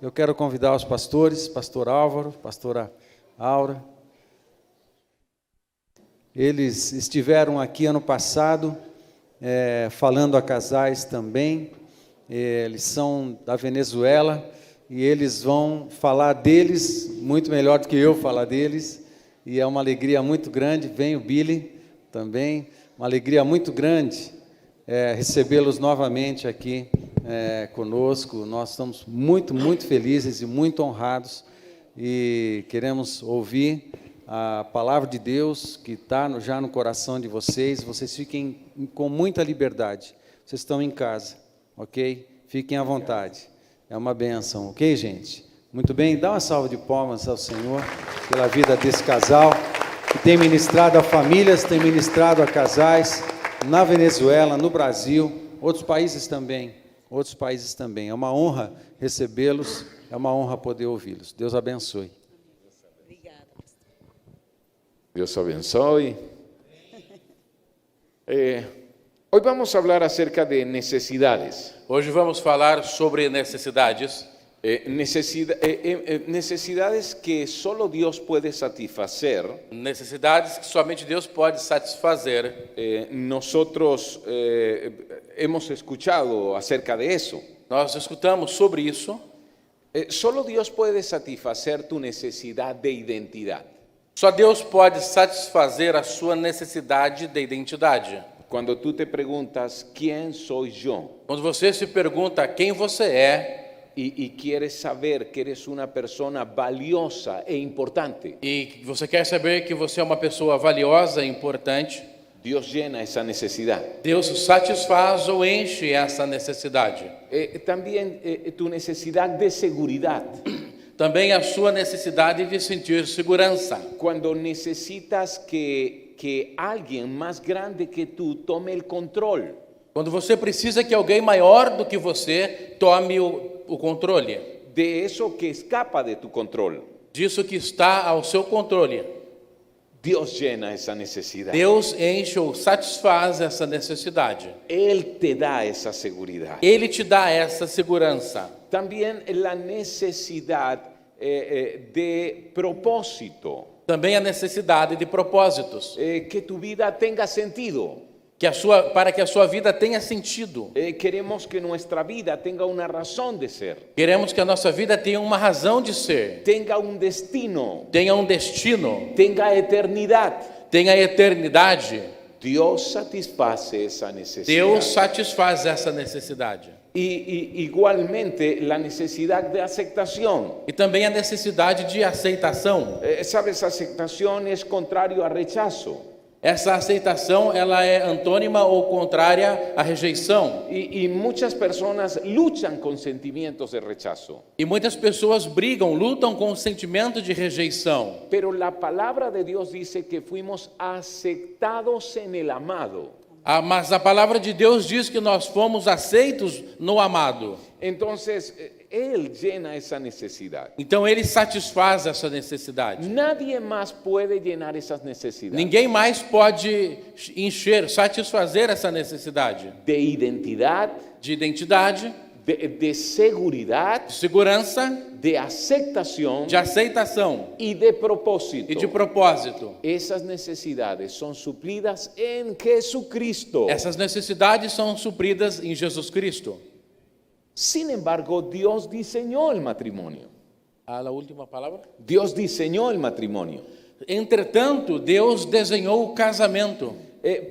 Eu quero convidar os pastores, pastor Álvaro, pastora Aura. Eles estiveram aqui ano passado, falando a casais também. Eles são da Venezuela e eles vão falar deles muito melhor do que eu falar deles. E é uma alegria muito grande. Vem o Billy também, uma alegria muito grande recebê-los novamente aqui conosco. Nós estamos muito, muito felizes e muito honrados e queremos ouvir a palavra de Deus que está já no coração de vocês. Vocês fiquem com muita liberdade. Vocês estão em casa, ok? Fiquem à vontade. É uma bênção, ok, gente? Muito bem, dá uma salva de palmas ao Senhor pela vida desse casal que tem ministrado a famílias, tem ministrado a casais na Venezuela, no Brasil, outros países também. É uma honra recebê-los, é uma honra poder ouvi-los. Deus abençoe. Dios abençoe. Hoy vamos a hablar acerca de necesidades. Hoje vamos falar sobre necessidades. Necesidades que solo Dios puede satisfacer. Necessidades que somente Deus pode satisfazer. Nosotros hemos escuchado acerca de eso. Nós escutamos sobre isso. Solo Dios puede satisfacer tu necesidad de identidad. Só Deus pode satisfazer a sua necessidade de identidade. Quando tu te perguntas, quem sou eu? Quando você se pergunta quem você é, e quieres saber que eres uma pessoa valiosa e importante, e você quer saber que você é uma pessoa valiosa e importante, Deus llena essa necessidade. Deus satisfaz ou enche essa necessidade. Também tu necessidade de segurança. Também a sua necessidade de sentir segurança. Quando necessitas que alguém mais grande que tu tome o controle. Quando você precisa que alguém maior do que você tome o controle. De isso que escapa de tu controle. Disso que está ao seu controle. Deus llena essa necessidade. Deus enche ou satisfaz essa necessidade. Ele te dá essa segurança. Ele te dá essa segurança. Também a necessidade de propósito. Também a necessidade de propósitos. Que tu vida tenha sentido. Para que a sua vida tenha sentido. Queremos que nossa vida tenha uma razão de ser. Queremos que a nossa vida tenha uma razão de ser. Tenha um destino. Tenha um destino. Tenha eternidade. Tenha eternidade. Deus satisfaz essa necessidade. Deus satisfaz essa necessidade. E igualmente a necessidade de aceitação. E também a necessidade de aceitação. Sabes, aceitação é contrário a rechazo. Essa aceitação, ela é antônima ou contrária à rejeição. E muitas pessoas lutam com sentimentos de rechazo. E muitas pessoas lutam com o sentimento de rejeição. Pero a palavra de Deus diz que fuimos aceitados en el amado. Mas a palavra de Deus diz que nós fomos aceitos no amado. Então, Ele llena essa necessidade. Então Ele satisfaz essa necessidade. Nadie mais pode llenar essas necessidades. Ninguém mais pode satisfazer essa necessidade. De identidade, de segurança, de segurança, de aceitação e de propósito. Essas necessidades são supridas em Jesucristo. Essas necessidades são supridas em Jesus Cristo. Sin embargo, Dios diseñó el matrimonio. A última palavra? Dios diseñó el matrimonio. Entretanto, Deus desenhou o casamento.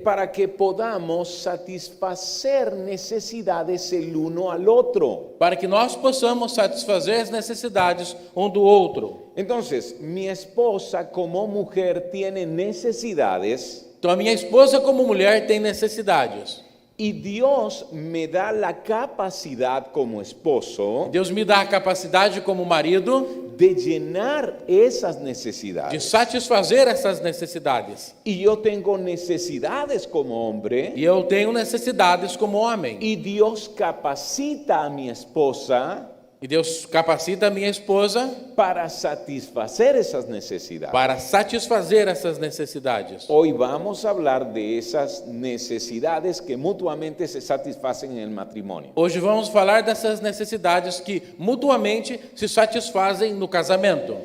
Para que podamos satisfazer necessidades el uno al otro. Para que nós possamos satisfazer as necessidades um do outro. Então, minha esposa como mulher tem necessidades. Então, a minha esposa como mulher tem necessidades. E Deus me dá a capacidade como esposo. Deus me dá a capacidade como marido de llenar essas necessidades. De satisfazer essas necessidades. E eu tenho necessidades como homem. E eu tenho necessidades como homem. E Deus capacita a minha esposa. E Deus capacita a minha esposa para satisfacer esas necesidades. para satisfazer essas necessidades. Hoy vamos a hablar de esas necesidades que mutuamente se satisfacen en el matrimonio. Hoje vamos falar dessas necessidades que mutuamente se satisfazem no casamento.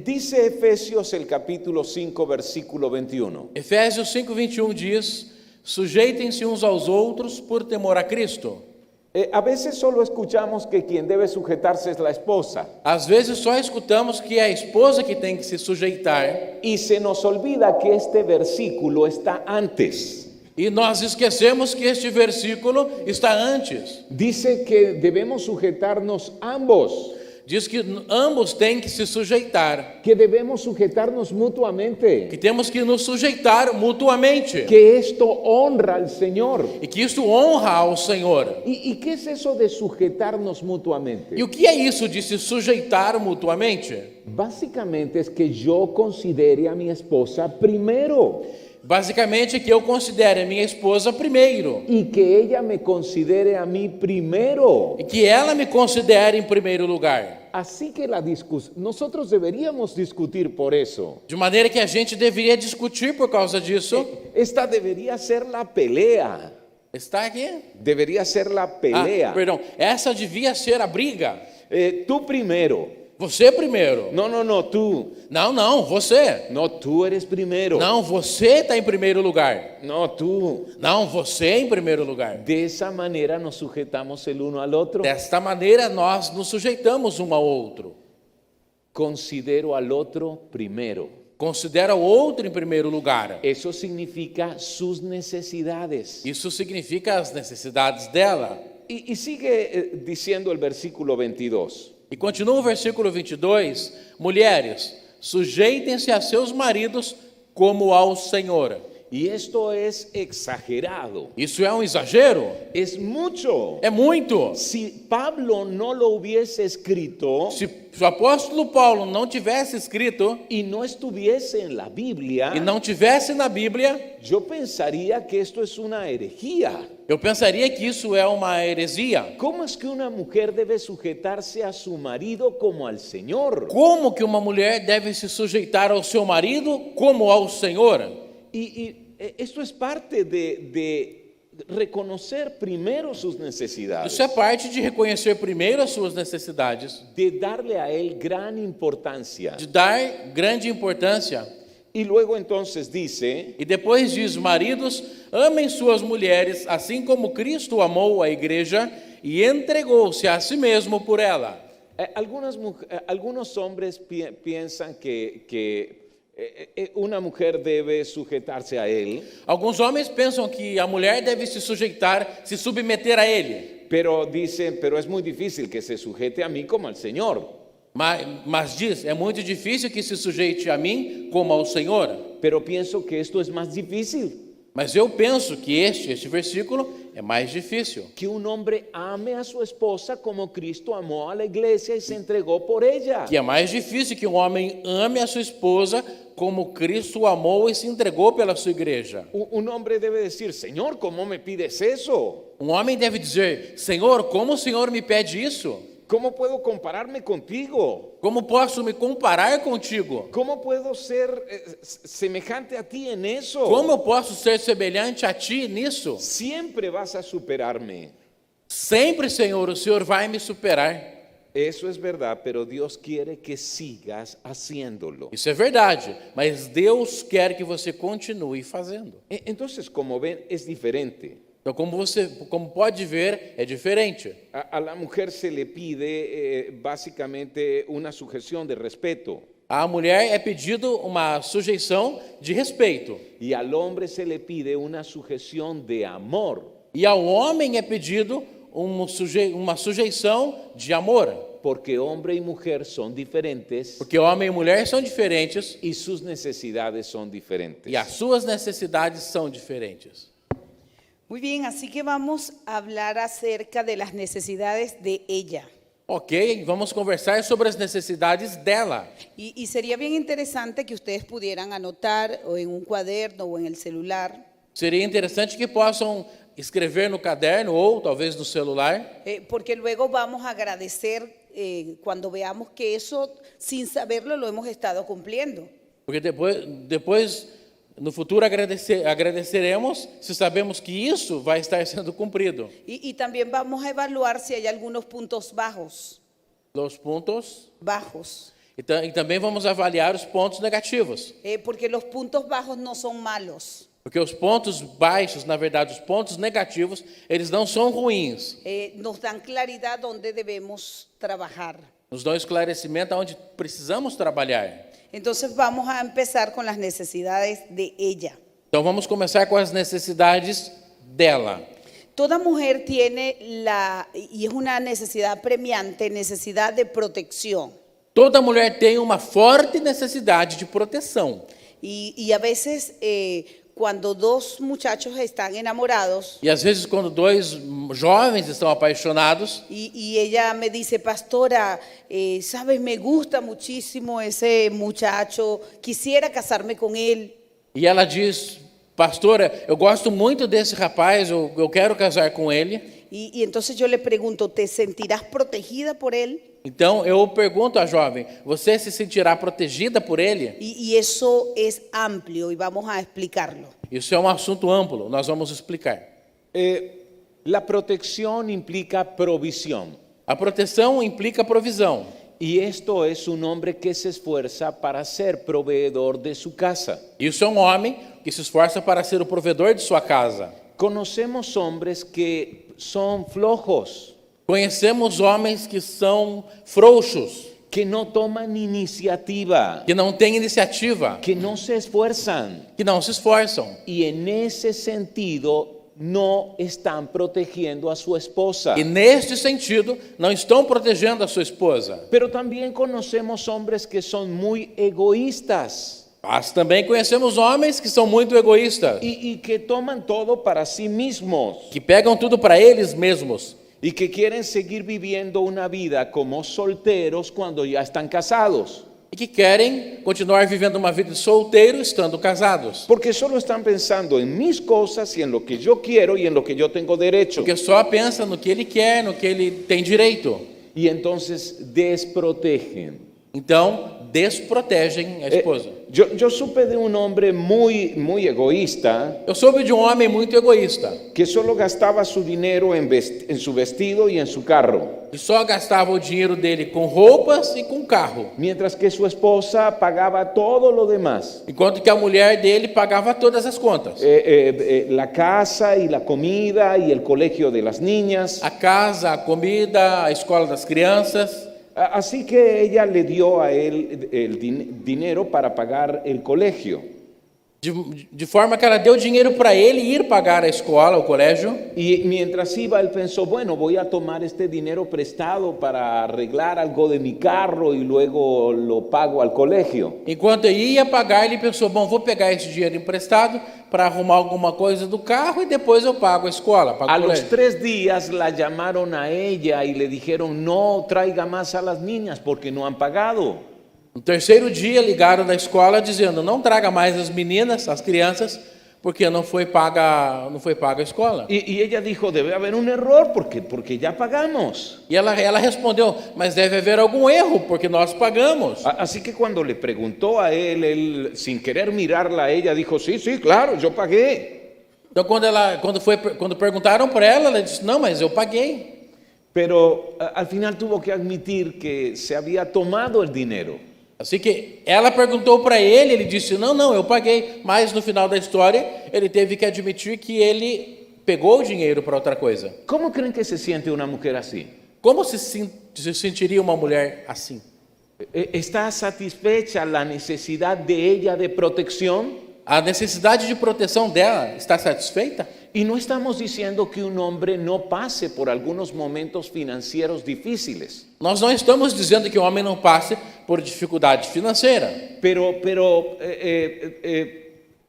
Dice Efesios el capítulo 5, versículo 21. Efésios 5:21 diz: sujeitem-se uns aos outros por temor a Cristo. A veces solo escuchamos que quien debe sujetarse es la esposa Às vezes só escutamos que é a esposa que tem que se sujeitar y se nos olvida que este versículo está antes. e nós esquecemos que este versículo está antes. Dice que debemos sujetarnos ambos, Diz que ambos têm que se sujeitar, que debemos sujetarnos mutuamente, que temos que nos sujeitar mutuamente que esto honra al Señor. e que isto honra ao Senhor. ¿Y qué es eso de sujetarnos mutuamente? E o que é isso de se sujeitar mutuamente? Básicamente es que yo considere a mi esposa primero Basicamente que eu considere a minha esposa primeiro y que ella me considere a mí primero. e que ela me considere em primeiro lugar. Así que nosotros deberíamos discutir por eso. De maneira que a gente deveria discutir por causa disso. Esta debería ser la pelea. Está aqui? Debería ser la pelea. Perdão. Essa devia ser a briga. Tú primero. Você primeiro. No, tú. Não, você. No, tú eres primero. Não, você está em primeiro lugar. No, tú. Não, você em primeiro lugar. De esa manera nos sujetamos el uno al otro. Desta maneira nós nos sujeitamos um ao outro. Considero al otro primero. Considera o outro em primeiro lugar. Eso significa sus necesidades. Isso significa as necessidades dela. Y sigue diciendo el versículo 22. E continua o versículo 22, mulheres, sujeitem-se a seus maridos como ao Senhor. Y esto es exagerado. Isso é um exagero? Es mucho. É muito. Si Pablo no lo hubiese escrito Se o apóstolo Paulo não tivesse escrito y no estuviese en la Biblia, e não tivesse na Bíblia, yo pensaría que esto es una herejía. eu pensaria que isso é uma heresia. ¿Cómo es que una mujer debe sujetarse a su marido como al Señor? Como que uma mulher deve se sujeitar ao seu marido como ao Senhor? Y esto es parte de reconocer primero sus necesidades, Isso é parte de reconhecer primeiro as suas necessidades, de darle a él gran importancia. de dar grande importância. Y luego entonces dice, E depois diz: maridos, amem suas mulheres, assim como Cristo amou a igreja e entregou-se a si mesmo por ela. algunos hombres piensan que una mujer debe sujetarse a él, Alguns homens pensam que a mulher deve se sujeitar, se submeter a ele. pero dicen, pero es muy difícil que se sujete a mí como al Señor. Mas diz, é muito difícil que se sujeite a mim como ao Senhor. Pero pienso que esto es más difícil, Mas eu penso que este versículo é mais difícil. que un hombre ame a su esposa como Cristo amó a la iglesia y se entregó por ella. Que é mais difícil que um homem ame a sua esposa como Cristo amou e se entregou pela sua igreja. Un hombre debe decir, Señor, ¿cómo me pides eso? Um homem deve dizer: Senhor, como o Senhor me pede isso? ¿Cómo puedo compararme contigo? Como posso me comparar contigo? ¿Cómo puedo ser semejante a ti en eso? Como eu posso ser semelhante a ti nisso? Siempre vas a superarme. Sempre, Senhor, o Senhor vai me superar. Eso es verdad, pero Dios quiere que sigas haciéndolo. Isso é verdade, mas Deus quer que você continue fazendo. Entonces, como ven, es diferente. Então, como pode ver, é diferente. A la mujer se le pide básicamente una sujeción de respeto. A mulher é pedido uma sujeição de respeito. Y al hombre se le pide una sujeción de amor. E ao homem é pedido uma sujeição de amor. Porque hombre y mujer son diferentes Porque homem e mulher são diferentes y sus necesidades son diferentes. e as suas necessidades são diferentes. Muy bien, así que vamos a hablar acerca de las necesidades de ella. Ok, vamos conversar sobre as necessidades dela. Y sería bien interesante que ustedes pudieran anotar o en un cuaderno o en el celular, Seria interessante que possam escrever no caderno ou talvez no celular, porque luego vamos a agradecer cuando veamos que eso, sin saberlo, lo hemos estado cumpliendo. Porque depois no futuro agradeceremos se sabemos que isso vai estar sendo cumprido. Y también vamos a evaluar si hay algunos puntos bajos. Os pontos. Bajos. E também vamos avaliar os pontos negativos. Porque los puntos bajos no son malos. Porque os pontos baixos, na verdade, os pontos negativos, eles não são ruins. Nos dan claridad donde debemos trabajar. Nos dão esclarecimento aonde precisamos trabalhar. Entonces vamos a empezar con las necesidades de ella. Então vamos começar com as necessidades dela. Toda mujer tiene y es una necesidad premiante, necesidad de protección. Toda mulher tem uma forte necessidade de proteção. Y a veces cuando dos muchachos están enamorados, E às vezes quando dois jovens estão apaixonados, y ella me dice, pastora, sabes, me gusta muchísimo ese muchacho, quisiera casarme con él. e ela diz, pastora, eu gosto muito desse rapaz, eu quero casar com ele. Y entonces yo le pregunto, ¿te sentirás protegida por él? Então eu pergunto à jovem, você se sentirá protegida por ele? Y eso es amplio y vamos a explicarlo. Isso é um assunto amplo, nós vamos explicar. La protección implica provisión. A proteção implica provisão. Y esto es un hombre que se esfuerza para ser proveedor de su casa. Isso é um homem que se esforça para ser o provedor de sua casa. Conocemos hombres que son flojos, Conhecemos homens que são frouxos, que no toman iniciativa, que não têm iniciativa, que no se esfuerzan que não se esforçam. y en ese sentido no están protegiendo a su esposa. E neste sentido, não estão protegendo a sua esposa. Pero también conocemos hombres que son muy egoístas Mas também conhecemos homens que são muito egoístas, y que toman todo para sí mismos que pegam tudo para eles mesmos y que quieren seguir viviendo una vida como solteros cuando ya están casados. e que querem continuar vivendo uma vida de solteiro estando casados. Porque solo están pensando en mis cosas y en lo que yo quiero y en lo que yo tengo derecho. Porque só pensa no que ele quer, no que ele tem direito. Y entonces desprotegen. Então, desprotegem a esposa. Yo supe de un hombre muy egoísta Eu soube de um homem muito egoísta, que solo gastaba su dinero en su vestido y en su carro, que só gastava o dinheiro dele com roupas e com carro, mientras que su esposa pagaba todo lo demás. enquanto que a mulher dele pagava todas as contas. La casa y la comida y el colegio de las niñas. A casa, a comida, a escola das crianças. Así que ella le dio a él el dinero para pagar el colegio. De forma que ela deu dinheiro para ele ir pagar a escola, o colégio. Y mientras iba, él pensó, bueno, voy a tomar este dinero prestado para arreglar algo de mi carro y luego lo pago al colegio. Enquanto ele ia pagar, ele pensou, bom, vou pegar esse dinheiro emprestado para arrumar alguma coisa do carro y depois eu pago a escola, pago A o los colégio. 3 días la llamaron a ella y le dijeron, no traiga más a las niñas porque no han pagado. No terceiro dia ligaram da escola dizendo, não traga mais as meninas, as crianças, porque não foi paga a escola. Y ella dijo, debe haber un error porque ya pagamos. E ela respondeu, mas deve haver algum erro, porque nós pagamos. Así que cuando le preguntó a él, sin querer mirarla a ella, dijo, sí, claro, yo pagué. Então quando perguntaram para ela, ela disse, não, mas eu paguei. Pero al final tuvo que admitir que se había tomado el dinero. Assim que ela perguntou para ele disse, não, eu paguei. Mas no final da história, ele teve que admitir que ele pegou o dinheiro para outra coisa. ¿Cómo creen que se siente una mujer así? Como se sentiria uma mulher assim? ¿Está satisfecha la necesidad de ella de protección? A necessidade de proteção dela está satisfeita? Y no estamos diciendo que un hombre no pase por algunos momentos financieros difíciles. Nós não estamos dizendo que o homem não passe por dificuldade financeira. Pero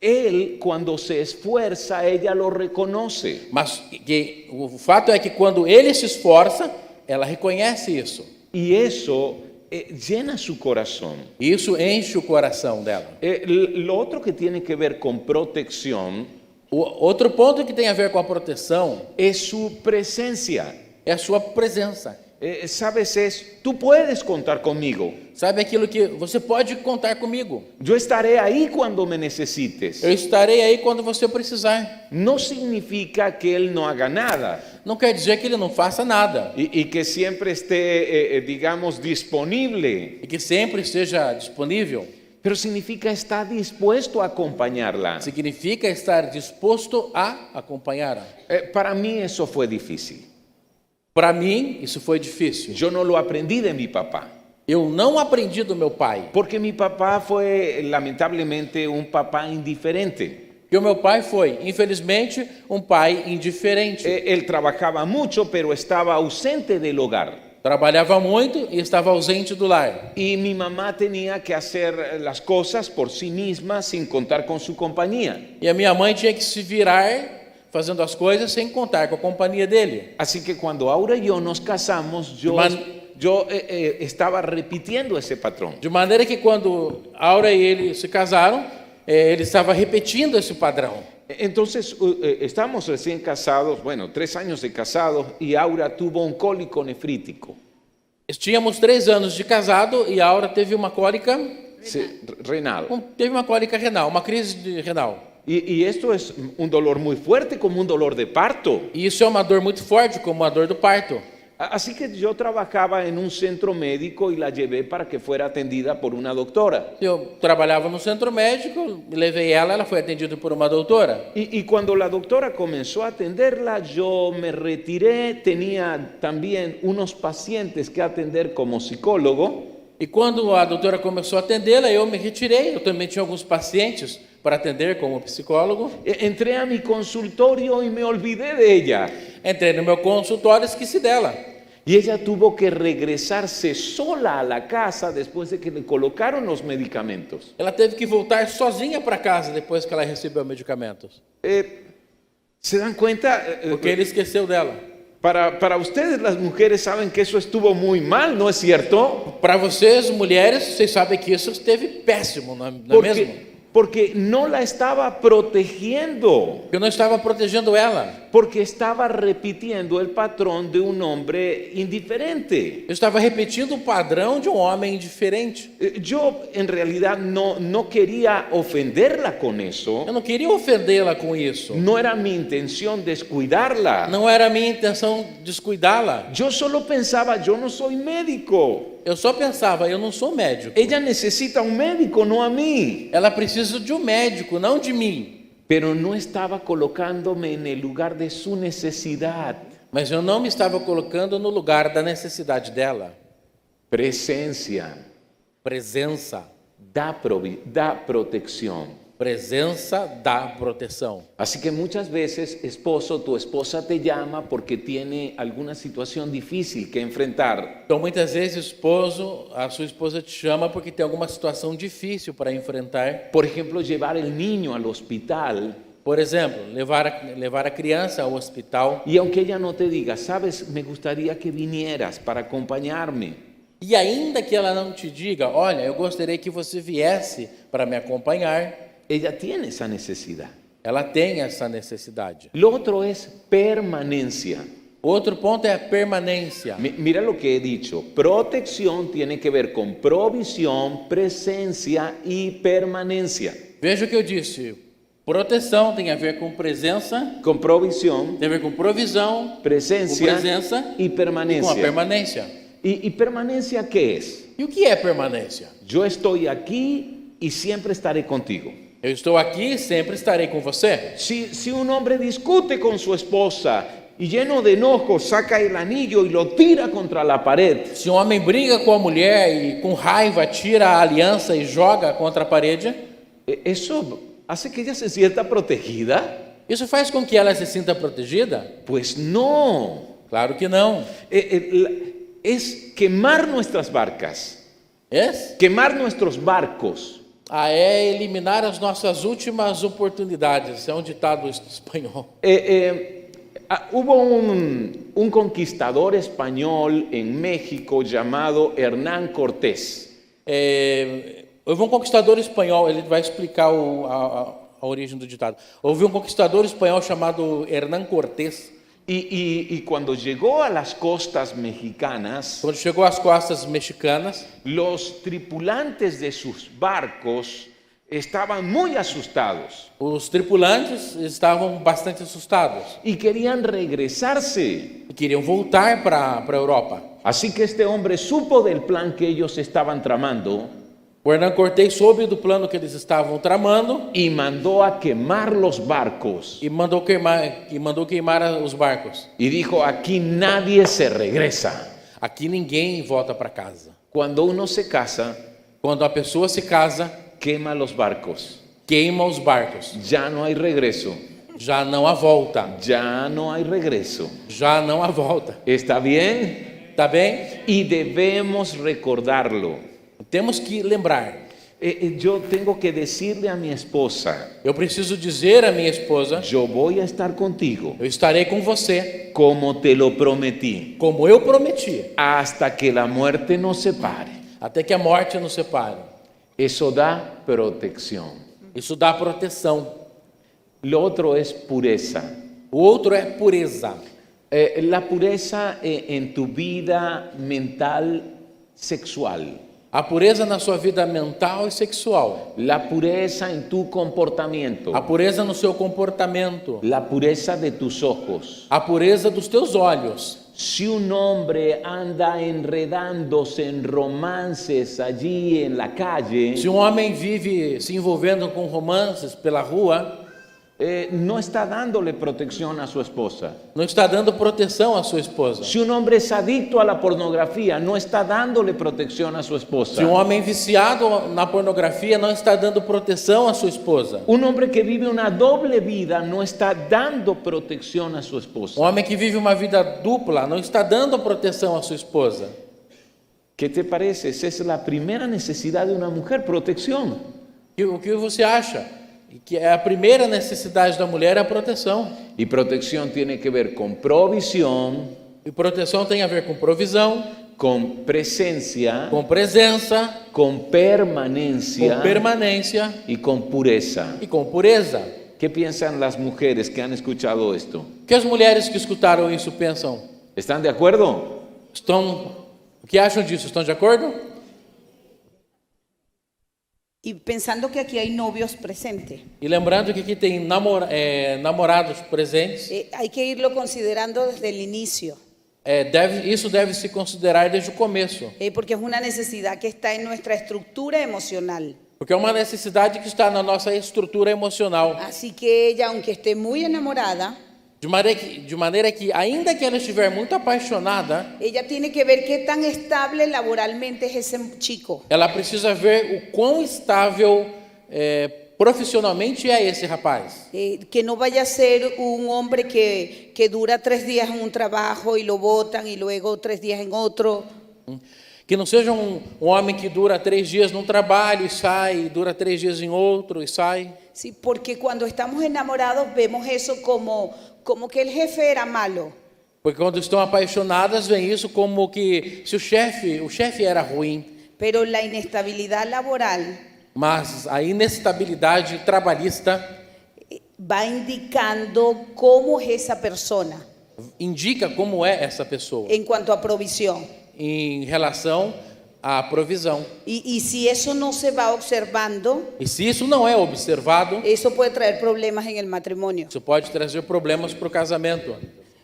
él, cuando se esfuerza, ella lo reconoce. Mas que o fato é que quando ele se esforça, ela reconhece isso. Y eso llena su corazón. E isso enche o coração dela. Lo otro que tiene que ver con protección O outro ponto que tem a ver com a proteção es su presencia. é a sua presença. sabes, tú puedes contar conmigo. Sabe aquilo que você pode contar comigo? Yo estaré ahí cuando me necesites. Eu estarei aí quando você precisar. No significa que Él no haga nada Não quer dizer que ele não faça nada y que siempre esté, digamos, disponible, e que sempre esteja disponível. pero significa estar dispuesto a acompañarla. Significa estar disposto a acompanhá-la. Para mí eso fue difícil. Para mim, isso foi difícil. Yo no lo aprendí de mi papá, Eu não aprendi do meu pai. porque mi papá fue lamentablemente un papá indiferente. Porque o meu pai foi, infelizmente, um pai indiferente. Él trabajaba mucho, pero estaba ausente del hogar. Trabalhava muito e estava ausente do lar. Y mi mamá tenía que hacer las cosas por sí misma sin contar con su compañía. E a minha mãe tinha que se virar fazendo as coisas sem contar com a companhia dele. Así que cuando Aura y yo nos casamos, yo estaba repitiendo ese patrón. De maneira que quando Aura e ele se casaram, ele estava repetindo esse padrão. Entonces estamos recién casados, bueno, 3 años de casados, y Aura tuvo un cólico nefrítico. Tínhamos 3 anos de casado e Aura teve uma cólica, Renal. teve uma cólica renal, uma crise renal. Y esto es un dolor muy fuerte, como un dolor de parto. E isso é uma dor muito forte, como a dor do parto. Así que yo trabajaba en un centro médico y la llevé para que fuera atendida por una doctora. Eu trabalhava no centro médico, levei ela foi atendida por uma doutora. Y cuando la doctora comenzó a atenderla, yo me retiré, tenía también unos pacientes que atender como psicólogo. E quando a doutora começou a atendê-la, eu me retirei. Eu também tinha alguns pacientes para atender como psicólogo. Entré a mi consultorio y me olvidé de ella. Entrei no meu consultório e esqueci dela. Y ella tuvo que regresarse sola a la casa después de que le colocaron los medicamentos. Ela teve que voltar sozinha para casa depois que ela recebeu medicamentos. ¿Se dan cuenta? Porque ele esqueceu dela. Para ustedes las mujeres saben que eso estuvo muy mal, ¿no es cierto? Para vocês, mulheres, vocês sabem que isso esteve péssimo, não é mesmo? Porque no la estaba protegiendo. Eu não estava protegendo ela. Porque estaba repitiendo el patrón de un hombre indiferente. Eu estava repetindo o padrão de um homem indiferente. Yo en realidad no quería ofenderla con eso. Eu não queria ofendê-la com isso. No era mi intención descuidarla. Não era minha intenção descuidá-la. Yo solo pensaba, yo no soy médico. Eu só pensava, eu não sou médico. Ella necesita un médico, no a mí. Ela precisa de um médico, não de mim. Pero no estaba colocándome en el lugar de su necesidad. Mas eu não me estava colocando no lugar da necessidade dela. Presencia Presença. da protección. Presença dá proteção. Así que muchas veces, esposo, tu esposa te llama porque tiene alguna situación difícil que enfrentar. Então, muitas vezes, esposo, a sua esposa te chama porque tem alguma situação difícil para enfrentar. Por ejemplo, llevar el niño al hospital. Por exemplo, levar a criança ao hospital. Y aunque ella no te diga, sabes, me gustaría que vinieras para acompañarme. E ainda que ela não te diga, olha, eu gostaria que você viesse para me acompanhar. Ella tiene esa necesidad. Ela tem essa necessidade. Lo otro es permanencia. Outro ponto é a permanência. Mira lo que he dicho. Protección tiene que ver con provisión, presencia y permanencia. Veja o que eu disse. Proteção tem a ver com presença, Con provisión, tem a ver com provisão, presencia com presença y com a permanencia. permanência. ¿Y permanencia qué es? E o que é permanência? Yo estoy aquí y siempre estaré contigo. Eu estou aqui e sempre estarei com você. Si un hombre discute con su esposa y lleno de enojo saca el anillo y lo tira contra la pared, Se um homem briga com a mulher e com raiva tira a aliança e joga contra a parede, ¿eso hace que ella se sienta protegida? isso faz com que ela se sinta protegida? Pues no. Claro que não. Es quemar nuestras barcas, É? quemar nuestros barcos. É eliminar as nossas últimas oportunidades. É um ditado espanhol. Hubo un conquistador español en México llamado Hernán Cortés. Houve um conquistador espanhol, ele vai explicar a origem do ditado. Houve um conquistador espanhol chamado Hernán Cortés. Y cuando llegó a las costas mexicanas, Quando chegou às costas mexicanas, los tripulantes de sus barcos estaban muy asustados os tripulantes estavam bastante assustados y querían regresarse. e queriam voltar para a Europa. Así que este hombre supo del plan que ellos estaban tramando O Hernán Cortés soube do plano que eles estavam tramando y mandó a quemar los barcos. e mandou queimar os barcos. Y dijo, aquí nadie se regresa. Aqui ninguém volta para casa. Cuando uno se casa, Quando a pessoa se casa, quema los barcos. queima os barcos. Ya no hay regreso. Já não há volta. Ya no hay regreso. Já não há volta. ¿Está bien? Tá bem? Y debemos recordarlo. Temos que lembrar. Yo tengo que decirle a mi esposa, Eu preciso dizer à minha esposa, yo voy a estar contigo eu estarei com você, como te lo prometí, como eu prometi, hasta que la muerte nos separe. até que a morte nos separe. Eso da protección. Isso dá proteção. Lo otro es pureza. O outro é pureza. La pureza en tu vida mental, sexual. A pureza na sua vida mental e sexual. La pureza en tu comportamiento. A pureza no seu comportamento. La pureza de tus ojos. A pureza dos teus olhos. Si un hombre anda enredándose en romances allí en la calle, Se um homem vive se envolvendo com romances pela rua, no está dándole protección a su esposa. não está dando proteção à sua esposa. Si un hombre es adicto a la pornografía, no está dándole protección a su esposa. Se um homem viciado na pornografia não está dando proteção à sua esposa. Un hombre que vive una doble vida no está dando protección a su esposa. Um homem que vive uma vida dupla não está dando proteção à sua esposa. ¿Qué te parece? Esa es la primera necesidad de una mujer, protección. O que você acha? Que a primeira necessidade da mulher é a proteção. Y protección tiene que ver con provisión, E proteção tem a ver com provisão, con presencia, com presença, con permanencia com permanência y con pureza. e com pureza. ¿Qué piensan las mujeres que han escuchado esto? O que as mulheres que escutaram isso pensam? ¿Están de acuerdo? O que acham disso? Estão de acordo? Y pensando que aquí hay novios presentes, E lembrando que aqui tem namorados presentes, hay que irlo considerando desde el inicio, isso deve se considerar desde o começo, porque es una necesidad que está en nuestra estructura emocional. porque é uma necessidade que está na nossa estrutura emocional, Así que ella, aunque esté muy enamorada, de maneira que ainda que ela estiver muito apaixonada, ella tiene que ver qué tan estable laboralmente es ese chico. ela precisa ver o quão estável profissionalmente é esse rapaz. Que no vaya a ser un hombre que dura 3 días en un trabajo y lo botan y luego 3 días en otro. Que não seja um homem que dura 3 dias num trabalho e sai, dura 3 dias em outro e sai. Sí, porque cuando estamos enamorados vemos eso como que el jefe era malo. Porque quando estão apaixonadas, vem isso como que se o chefe era ruim. Pero la inestabilidad laboral Mas a inestabilidade trabalhista va indicando cómo es esa persona indica como é essa pessoa en cuanto a provisión. em relação à provisão. Y si eso no se va observando, E se isso não é observado, eso puede traer problemas en el matrimonio. isso pode trazer problemas para o casamento.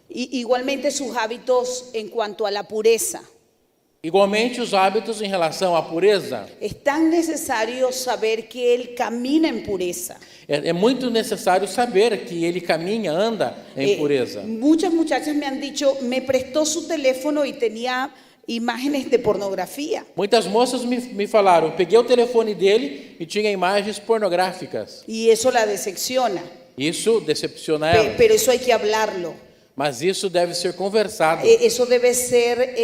Y igualmente sus hábitos en cuanto a la pureza. Igualmente, os hábitos em relação à pureza. Es tan necesario saber que él camina en pureza. É muito necessário saber que ele caminha, anda em pureza. Muchas muchachas me han dicho, me prestó su teléfono y tenía imágenes de pornografía. Muitas moças me falaram, peguei o telefone dele e tinha imagens pornográficas. Y eso la decepciona. Isso decepciona ela. Pero eso hay que hablarlo. Mas isso deve ser conversado. Eso debe ser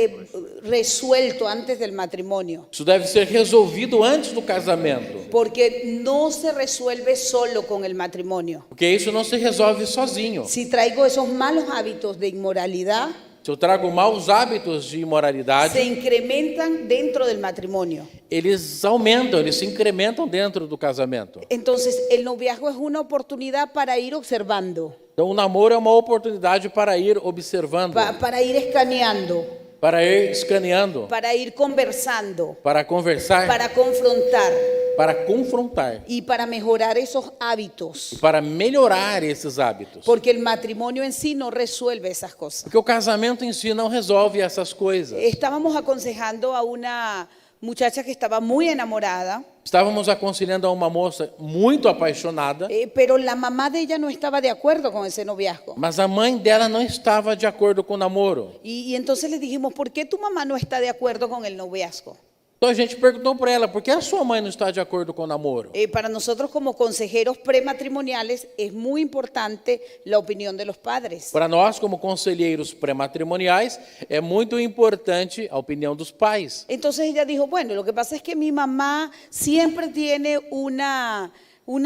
resuelto antes del matrimonio. Isso deve ser resolvido antes do casamento. Porque no se resuelve solo con el matrimonio. Porque isso não se resolve sozinho. Si traigo esos malos hábitos de inmoralidad, se eu trago maus hábitos de imoralidade, se incrementan dentro del matrimonio. eles aumentam, eles se incrementam dentro do casamento. Entonces, el noviazgo es una oportunidad para ir observando, Então, o namoro é uma oportunidade para ir observando, para ir escaneando, para ir escaneando, para ir conversando, para conversar, para confrontar para confrontar, y para mejorar esos hábitos. para melhorar esses hábitos. Porque el matrimonio en sí no resuelve esas cosas. Porque o casamento em si não resolve essas coisas. Estábamos aconsejando a una muchacha que estaba muy enamorada, Estávamos aconselhando a uma moça muito apaixonada, pero la mamá de ella no estaba de acuerdo con ese noviazgo. mas a mãe dela não estava de acordo com o namoro. Y entonces le dijimos, ¿por qué tu mamá no está de acuerdo con el noviazgo? Então a gente perguntou para ela, por que a sua mãe não está de acordo com o namoro? Para nosotros como consejeros prematrimoniales es muy importante la opinión de los padres. Para nós, como conselheiros pré-matrimoniais, é muito importante a opinião dos pais. Entonces ella dijo, bueno, lo que pasa es que mi mamá siempre tiene una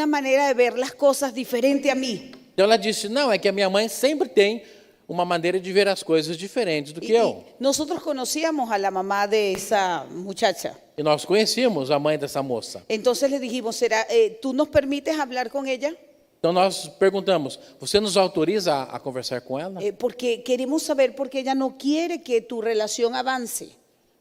manera de ver las cosas diferente a mí. Então ela disse, não, é que a minha mãe sempre tem uma maneira de ver as coisas diferentes do que eu. Nosotros conocíamos a la mamá de esa muchacha. E nós conhecíamos a mãe dessa moça. Entonces le dijimos, ¿tú nos permites hablar con ella? Então nós perguntamos, você nos autoriza a conversar com ela? Porque queremos saber por qué ella no quiere que tu relación avance.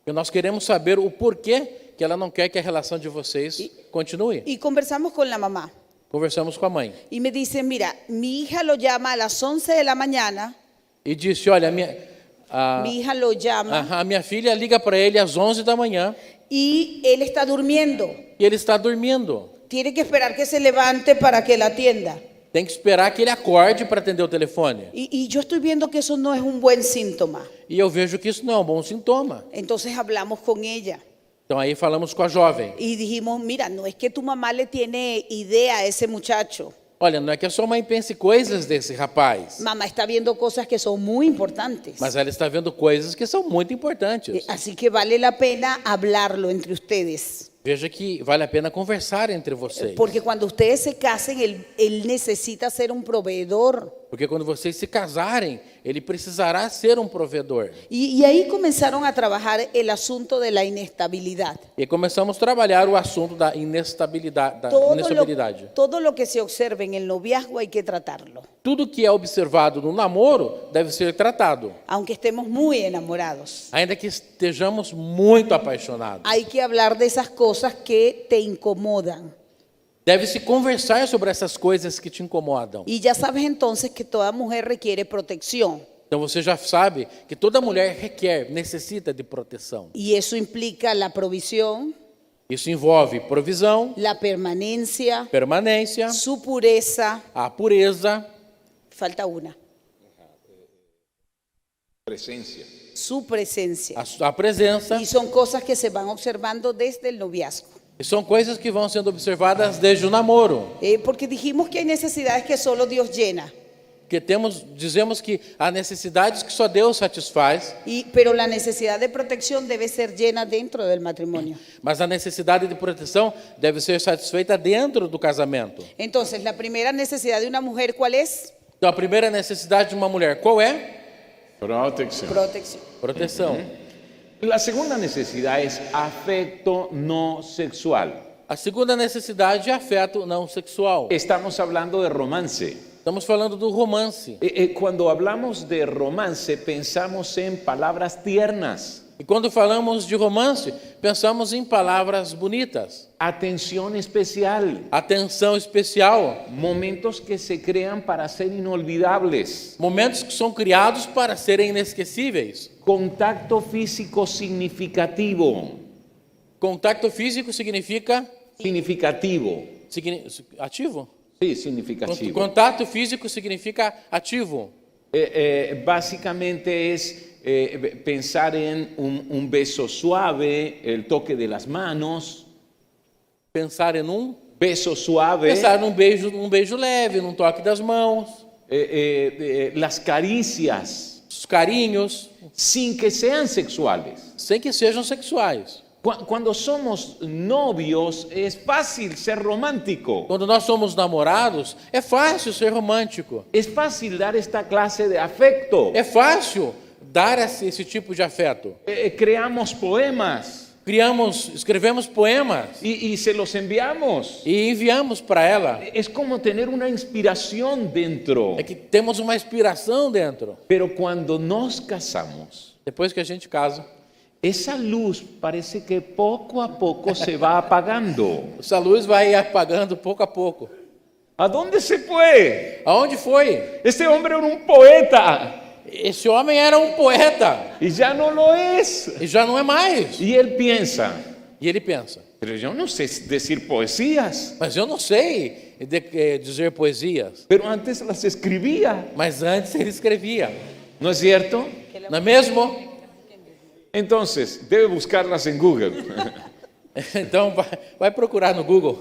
Porque nós queremos saber o porquê que ela não quer que a relação de vocês continue. Y conversamos con la mamá. Conversamos com a mãe. Y me dice, mira, mi hija lo llama a las 11 de la mañana. E disse, olha, Mi hija lo llama a minha filha liga para ele às 11 da manhã y él está durmiendo. e ele está dormindo. Tiene que esperar que se levante para que la atienda. Tem que esperar que ele acorde para atender o telefone. Y yo estoy viendo que eso no es un buen síntoma. E eu vejo que isso não é um bom sintoma. Entonces hablamos con ella Então aí falamos com a jovem. y dijimos, mira, no es que tu mamá le tiene idea a ese muchacho. Olha, não é que a sua mãe pense coisas desse rapaz, Mamá está viendo cosas que son muy importantes. mas ela está vendo coisas que são muito importantes. Así que vale la pena hablarlo entre ustedes. Veja que vale a pena conversar entre vocês. Porque cuando ustedes se casen, él necesita ser un proveedor. Porque quando vocês se casarem, ele precisará ser um provedor. Y ahí comenzaron a trabajar el asunto de la inestabilidad. E começamos a trabalhar o assunto da inestabilidade. Todo lo que se observe en el noviazgo hay que tratarlo, Tudo que é observado no namoro deve ser tratado. aunque estemos muy enamorados. Ainda que estejamos muito apaixonados. Hay que hablar de esas cosas que te incomodan. Deve-se conversar sobre essas coisas que te incomodam. Y ya sabes entonces que toda mujer requiere protección. Então você já sabe que toda mulher necessita de proteção. Y eso implica la provisión, Isso envolve provisão, la permanencia, permanência, su pureza. a pureza, Falta una. Presencia. Su presencia. a presença. Y son cosas que se van observando desde el noviazgo. E são coisas que vão sendo observadas desde o namoro. Porque dijimos que hay necesidades que solo Dios llena. Que dizemos que há necessidades que só Deus satisfaz, Pero la necesidad de protección debe ser llena dentro del matrimonio. mas a necessidade de proteção deve ser satisfeita dentro do casamento. Entonces, la primera necesidad de una mujer, ¿cuál es? Então a primeira necessidade de uma mulher, qual é? Protección. Protección. Proteção. La segunda necesidad es afecto no sexual. A segunda necessidade é afeto não sexual. Estamos hablando de romance. Estamos falando do romance. Cuando hablamos de romance, pensamos en palabras tiernas, E quando falamos de romance, pensamos em palavras bonitas, atención especial, atenção especial, momentos que se crean para ser inolvidables, momentos que são criados para serem inesquecíveis. contacto físico significativo. Contacto físico significa Significativo. ativo? Sí, significativo. Contato físico significa ativo. Básicamente es pensar en un beso suave, el toque de las manos, Pensar em beso suave, pensar num beijo leve, num toque das mãos, las caricias, os carinhos, sin que sean sexuales. sem que sejam sexuais. Cuando somos novios es fácil ser romántico. Quando nós somos namorados, é fácil ser romântico. Es fácil dar esta clase de afecto. É fácil dar esse tipo de afeto. Creamos poemas Escrevemos poemas y se los enviamos. e enviamos para ela. Es como tener una inspiración dentro. É que temos uma inspiração dentro. Pero cuando nos casamos, Depois que a gente casa, esa luz parece que poco a poco se va apagando. essa luz vai apagando pouco a pouco. ¿A dónde se fue? Aonde foi? Este hombre era un poeta Esse homem era um poeta y ya no lo es. e já não é mais. Y él piensa, E ele pensa: pero yo no sé decir poesías, mas eu não sei dizer poesias. pero antes las escribía. Mas antes ele escrevia, ¿No es cierto? não é mesmo? Entonces, debe buscarlas en Google. Então vai procurar no Google.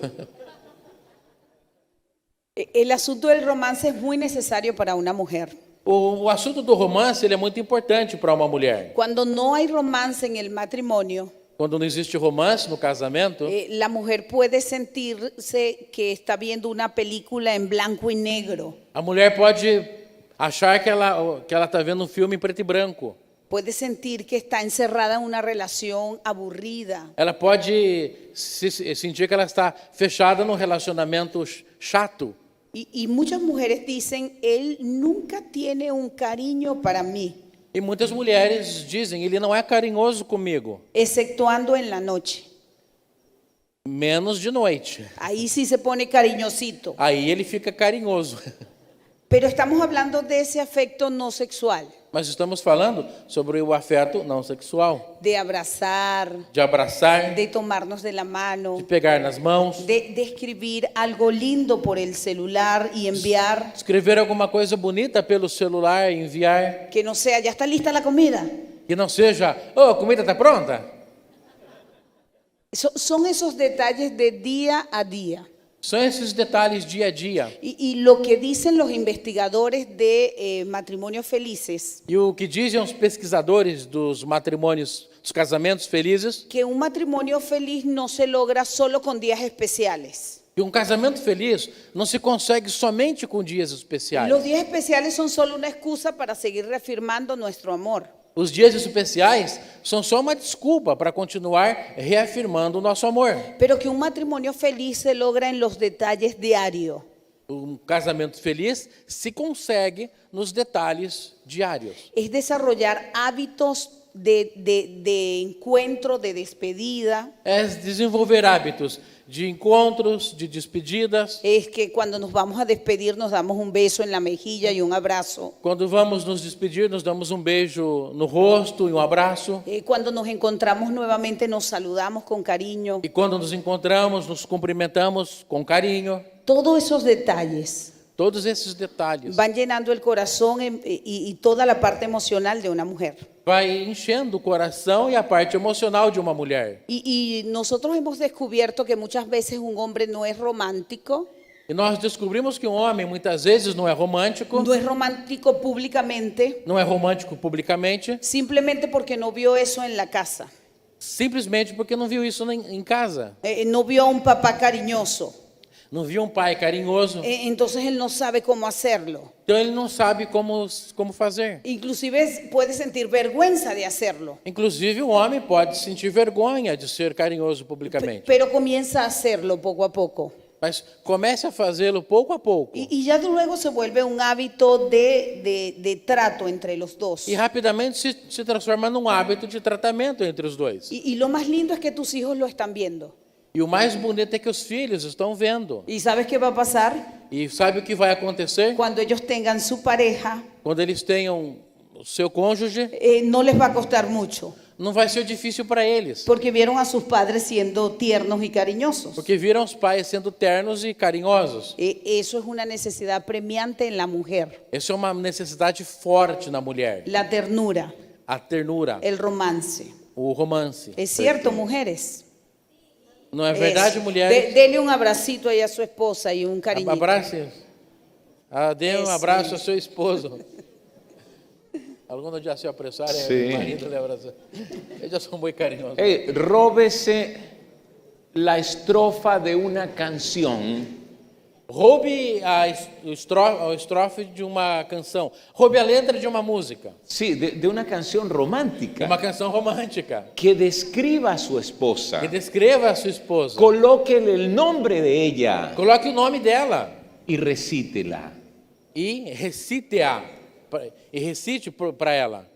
El asunto del romance es muy necesario para una mujer. O assunto do romance ele é muito importante para uma mulher. Cuando no hay romance en el matrimonio, Quando não existe romance no casamento, la mujer puede sentirse que está viendo una película en blanco y negro. a mulher pode achar que ela está vendo um filme em preto e branco. Puede sentir que está encerrada en una relación aburrida. Ela pode sentir que ela está fechada num relacionamento chato. Y muchas mujeres dicen, él nunca tiene un cariño para mí, E muitas mulheres dizem: ele não é carinhoso comigo, exceptuando en la noche. menos de noite. Ahí sí se pone cariñosito. Aí ele fica carinhoso. Pero estamos hablando de ese afecto no sexual, Mas estamos falando sobre o afeto não sexual, de abrazar, de abraçar, de tomarnos de la mano, de pegar nas mãos, de escribir algo lindo por el celular y enviar, escrever alguma coisa bonita pelo celular, enviar, que no sea, ya está lista la comida. que não seja: "Oh, a comida está pronta". Son esos detalles de día a día. São esses detalhes dia a dia. Y lo que dicen los investigadores de matrimonios felices, E o que dizem os pesquisadores dos matrimônios, dos casamentos felizes, que un matrimonio feliz no se logra solo con días especiales. que um casamento feliz não se consegue somente com dias especiais. Los días especiales son solo una excusa para seguir reafirmando nuestro amor. Os dias especiais são só uma desculpa para continuar reafirmando o nosso amor. Pero que un matrimonio feliz se logra en los detalles diarios. Um casamento feliz se consegue nos detalles diários. Es desarrollar hábitos de encuentro, de despedida. É desenvolver hábitos de encontros, de despedidas. Es que cuando nos vamos a despedir nos damos un beso en la mejilla y un abrazo. Quando vamos nos despedir, nos damos um beijo no rosto e um abraço. Cuando nos encontramos nuevamente nos saludamos con cariño. E quando nos encontramos, nos cumprimentamos com carinho. Todos esos detalles Todos esses detalhes van llenando el corazón y toda la parte emocional de una mujer. vai enchendo o coração e a parte emocional de uma mulher. Y nosotros hemos descubierto que muchas veces un hombre no es romántico, E nós descobrimos que um homem muitas vezes não é romântico públicamente, não é romântico publicamente, simplemente porque no vio eso en la casa. simplesmente porque não viu isso em casa. No vio a un papá cariñoso. Não viu um pai carinhoso, Entonces él no sabe cómo hacerlo. então ele não sabe como fazer. Inclusive puede sentir vergüenza de hacerlo. Inclusive, um homem pode sentir vergonha de ser carinhoso publicamente. Pero comienza a hacerlo poco a poco. Mas comece a fazê-lo pouco a pouco. Y ya luego se vuelve un hábito de trato entre los dos. E rapidamente se transforma num hábito de tratamento entre os dois. Y lo más lindo es que tus hijos lo están viendo. E o mais bonito é que os filhos estão vendo. ¿Y sabes qué va a pasar? E sabe o que vai acontecer? Cuando ellos tengan su pareja, Quando eles tenham o seu cônjuge, no les va a costar mucho, não vai ser difícil para eles. porque vieron a sus padres siendo tiernos y cariñosos. Porque viram os pais sendo ternos e carinhosos. Eso es una necesidad premiante en la mujer. Essa é uma necessidade forte na mulher. La ternura, A ternura, el romance. o romance. Es cierto, mujeres. Não é verdade, Eso. mulheres? Dele un abracito ahí a su esposa y un cariñito. Abrace. Dê um Isso. abraço ao seu esposo. Algunos ya se apresaram, Sí. el marido le abraza. Ellos son muy carinhosos. Róbese la estrofa de una canción Roube a estrofe de uma canção. Roube a letra de uma música. Sí, de una canción De romántica uma canção romântica. que describa a su esposa. Que descreva a sua esposa. Colóquele el nombre de ella Coloque o nome dela. y recítela. E recite-a. E recite para ela.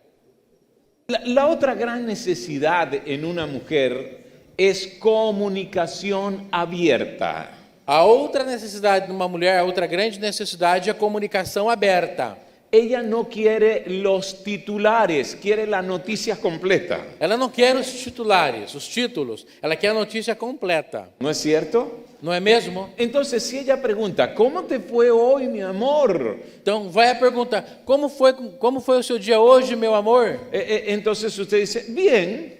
La otra gran necesidad en una mujer es comunicación abierta. A outra necessidade de uma mulher, a outra grande necessidade é a comunicação aberta. Ella no quiere los titulares, quiere la noticia completa. Ela não quer os titulares, os títulos. Ela quer a notícia completa. ¿No es cierto? Não é mesmo? Entonces, si ella pregunta, ¿cómo te fue hoy, mi amor? Então vai a pergunta: como foi o seu dia hoje, meu amor? Entonces usted dice, bien.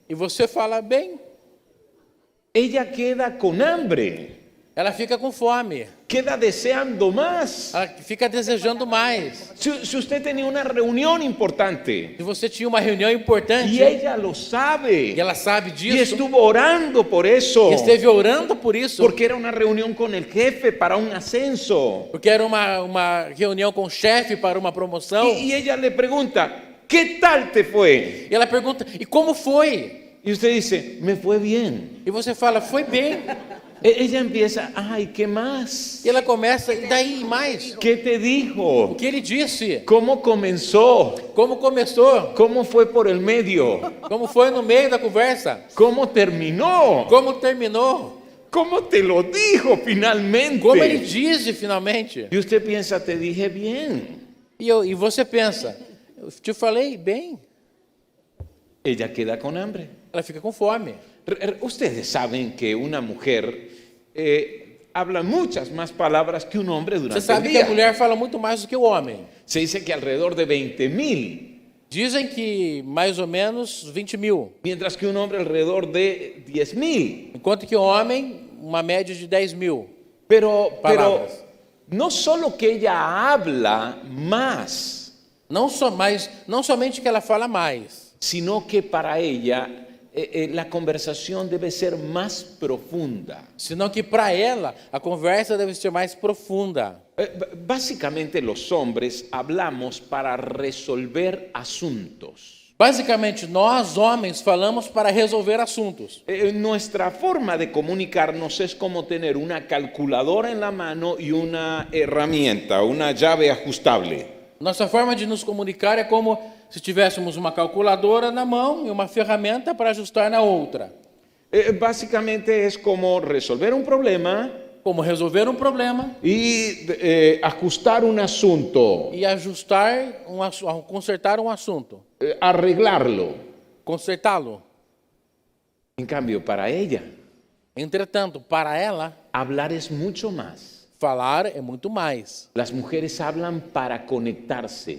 E você fala bem. Ella queda con hambre, Ela fica com fome. queda deseando más. Ela fica desejando mais. Si usted tenía una reunión importante Se você tinha uma reunião importante y ella lo sabe e ela sabe y disso, estuvo orando por eso, e esteve orando por isso, porque era una reunión con el jefe para un ascenso, porque era uma reunião com o chefe para uma promoção, y ella le pregunta, ¿qué tal te fue? e ela pergunta: e como foi? Y usted dice, me fue bien. E você fala: foi bem. Ella empieza, ay, ¿qué más? E ela começa: e daí mais? ¿Qué te O dijo? que ele disse? ¿Cómo comenzó? Como começou? ¿Cómo fue por el medio? Como foi no meio da conversa? ¿Cómo terminó? Como terminou? ¿Cómo te lo dijo finalmente? Como ele disse finalmente? Y usted piensa, te dije bien. E você pensa: eu te falei bem. Ella queda con hambre. Ela fica com fome. Ustedes saben que una mujer habla muchas más palabras que un hombre Você durante el sabe que a día. mulher fala muito mais do que o homem. Se dice que alrededor de 20,000, Dizem que mais ou menos 20.000, mientras que un hombre alrededor de 10,000. enquanto que o homem, uma média de 10.000. Pero Palabras. no solo que ella habla más, Não somente que ela fala mais, sino que para ella la conversación debe ser más profunda. senão que para ela a conversa deve ser mais profunda. Básicamente los hombres hablamos para resolver asuntos. Basicamente, nós homens falamos para resolver assuntos. Nuestra forma de comunicarnos es como tener una calculadora en la mano y una herramienta, una llave ajustable. Nossa forma de nos comunicar é como se tivéssemos uma calculadora na mão e uma ferramenta para ajustar na outra. Básicamente es como resolver un problema Como resolver um problema y ajustar un asunto, e ajustar, consertar um assunto. arreglarlo. Consertá-lo. En cambio, para ella, Entretanto, para ela, hablar es mucho más. falar é muito mais. Las mujeres hablan para conectarse.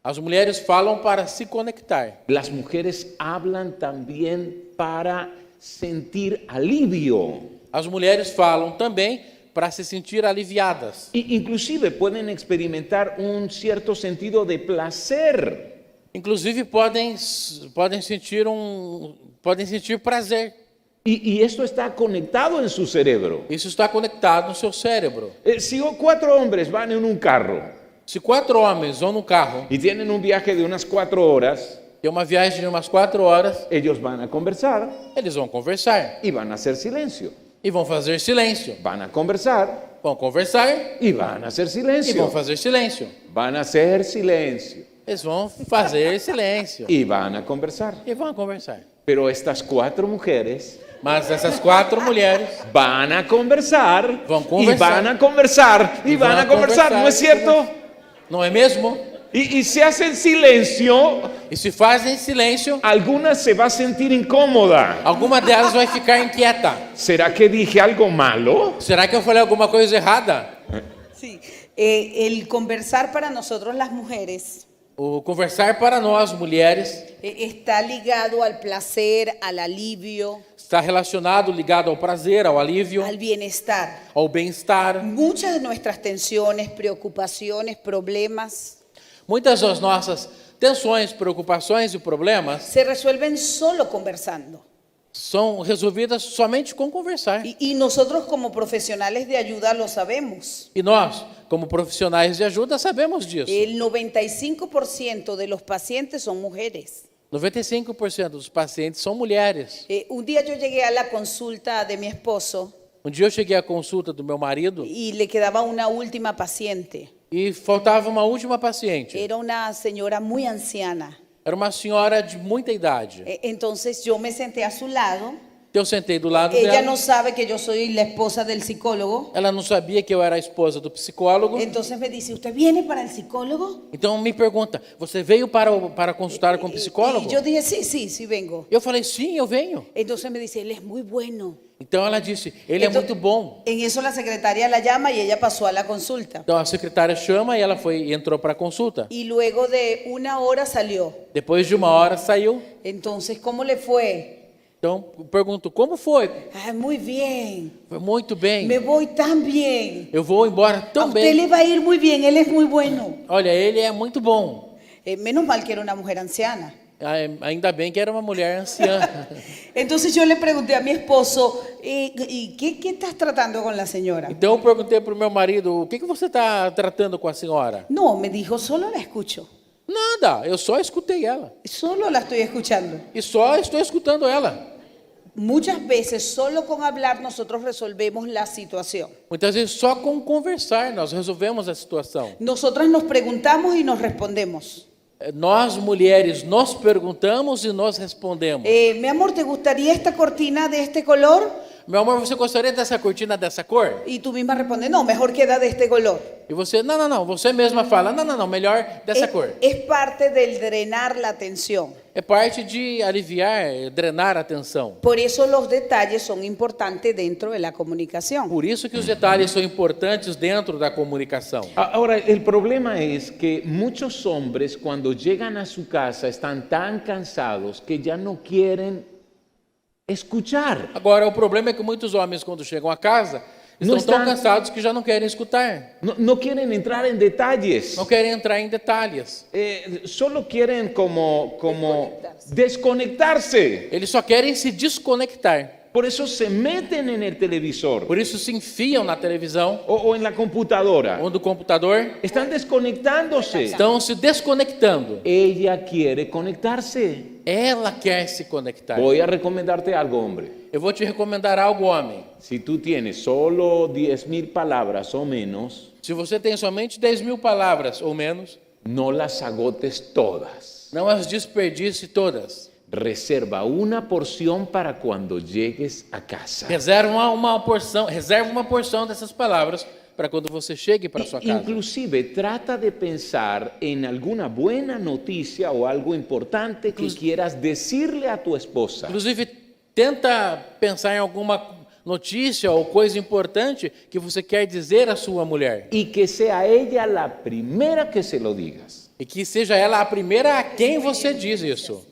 As mulheres falam para se conectar. Las mujeres hablan también para sentir alivio. As mulheres falam também para se sentir aliviadas. Inclusive pueden experimentar un cierto sentido de placer. Inclusive podem sentir prazer. Y esto está conectado en su cerebro. Isso está conectado no seu cérebro. Si 4 hombres van en un carro Se 4 homens vão no carro, y tienen un viaje de unas 4 horas, tem uma viagem de umas 4 horas, ellos van a conversar eles vão conversar y van a hacer silencio. e vão fazer silêncio. Van a conversar Vão conversar y van a hacer e vão silencio. fazer silêncio. Van a hacer silencio Eles vão fazer silêncio y van a conversar. e vão conversar. Pero estas 4 mujeres Mas essas 4 mulheres van a conversar Van a y conversar. van a conversar y van a conversar, ¿no es cierto? não é mesmo? Y se hacen silencio, E se fazem silêncio, alguna se va a sentir incómoda. alguma delas vai ficar inquieta. ¿Será que dije algo malo? Será que eu falei alguma coisa errada? Sí. El conversar para nosotros las mujeres O conversar para nós, mulheres, está ligado al placer, al alivio, está relacionado, ligado ao prazer, ao alívio, al bienestar. ao bem-estar. Muchas de nuestras tensiones, preocupaciones, problemas Muitas das nossas tensões, preocupações e problemas se resuelven solo conversando. são resolvidas somente com conversar. Y nosotros como profesionales de ayuda lo sabemos. E nós, como profissionais de ajuda, sabemos disso. El 95% de los pacientes son mujeres. 95% dos pacientes são mulheres. Un día yo llegué a la consulta de mi esposo Dia eu cheguei à consulta do meu marido y le quedaba una última paciente. e faltava uma última paciente. Era una señora muy anciana. Era uma senhora de muita idade. Entonces yo me senté a su lado. Eu sentei do lado Ella dela. no sabe que yo soy la esposa del psicólogo. Ela não sabia que eu era a esposa do psicólogo. Entonces me dice, ¿usted viene para el psicólogo? Então me pergunta, você veio para consultar com o psicólogo? Y yo dije, sí vengo. Eu falei, sim, eu venho. Entonces me dice, él es muy bueno. Então ela disse, ele é Então- muito bom. En eso la secretaria la llama y ella pasó a la consulta. Então a secretária chama e ela entrou para a consulta. Y luego de una hora salió. Depois de uma hora saiu. Entonces, ¿cómo le fue? Então eu pergunto, como foi? Ay, muy bien. Foi muito bem. Me voy tan bien. Eu vou embora A tão usted bem. le va a ir muy bien, él es muy bueno. Olha, ele é muito bom. Menos mal que era una mujer anciana. Ainda bem que era uma mulher anciã. Entonces yo le pregunté a mi esposo, ¿y qué estás tratando con la señora? Então eu perguntei para o meu marido, o que você está tratando com a senhora? No, me dijo, solo la escucho. Nada, eu só escutei ela. Solo la estoy escuchando. E só estou escutando ela. Muchas veces solo con hablar nosotros resolvemos la situación. Muitas vezes só com conversar nós resolvemos a situação. Nosotras nos preguntamos y nos respondemos. Nós mulheres nos perguntamos e nós respondemos. Mi amor, ¿te gustaría esta cortina de este color? Meu amor, você gostaria dessa cortina dessa cor? Y tú misma respondes, no, mejor queda de este color. E você, não, você mesma fala, não, melhor dessa cor. Es parte del drenar la atención. É parte de aliviar, drenar a atenção. Por eso los detalles son importantes dentro de la comunicación. Por isso que os detalhes são importantes dentro da comunicação. Ahora, el problema es que muchos hombres cuando llegan a su casa están tan cansados que ya no quieren escuchar. Agora, o problema é que muitos homens, quando chegam a casa, estão tão cansados que já não querem escutar. No quieren entrar en detalles. Não querem entrar em detalhes. Solo quieren como desconectarse. Eles só querem se desconectar. Por eso se meten en el televisor Por isso se enfiam na televisão o en la computadora. ou no computador. Están desconectándose. Estão se desconectando. Ella quiere conectarse. Ela quer se conectar. Voy a recomendarte algo, hombre. Eu vou te recomendar algo, homem. Si tú tienes solo 10,000 palabras o menos, Se você tem somente 10.000 palavras ou menos, no las agotes todas. não as desperdice todas. Reserva una porción para cuando llegues a casa. Reserva uma porção dessas palavras para quando você chegue para sua casa. Inclusive, trata de pensar en alguna buena noticia o algo importante que quieras decirle a tu esposa. Inclusive, tenta pensar em alguma notícia ou coisa importante que você quer dizer à sua mulher. Y que sea ella la primera que se lo digas. E que seja ela a primeira a quem você diz isso.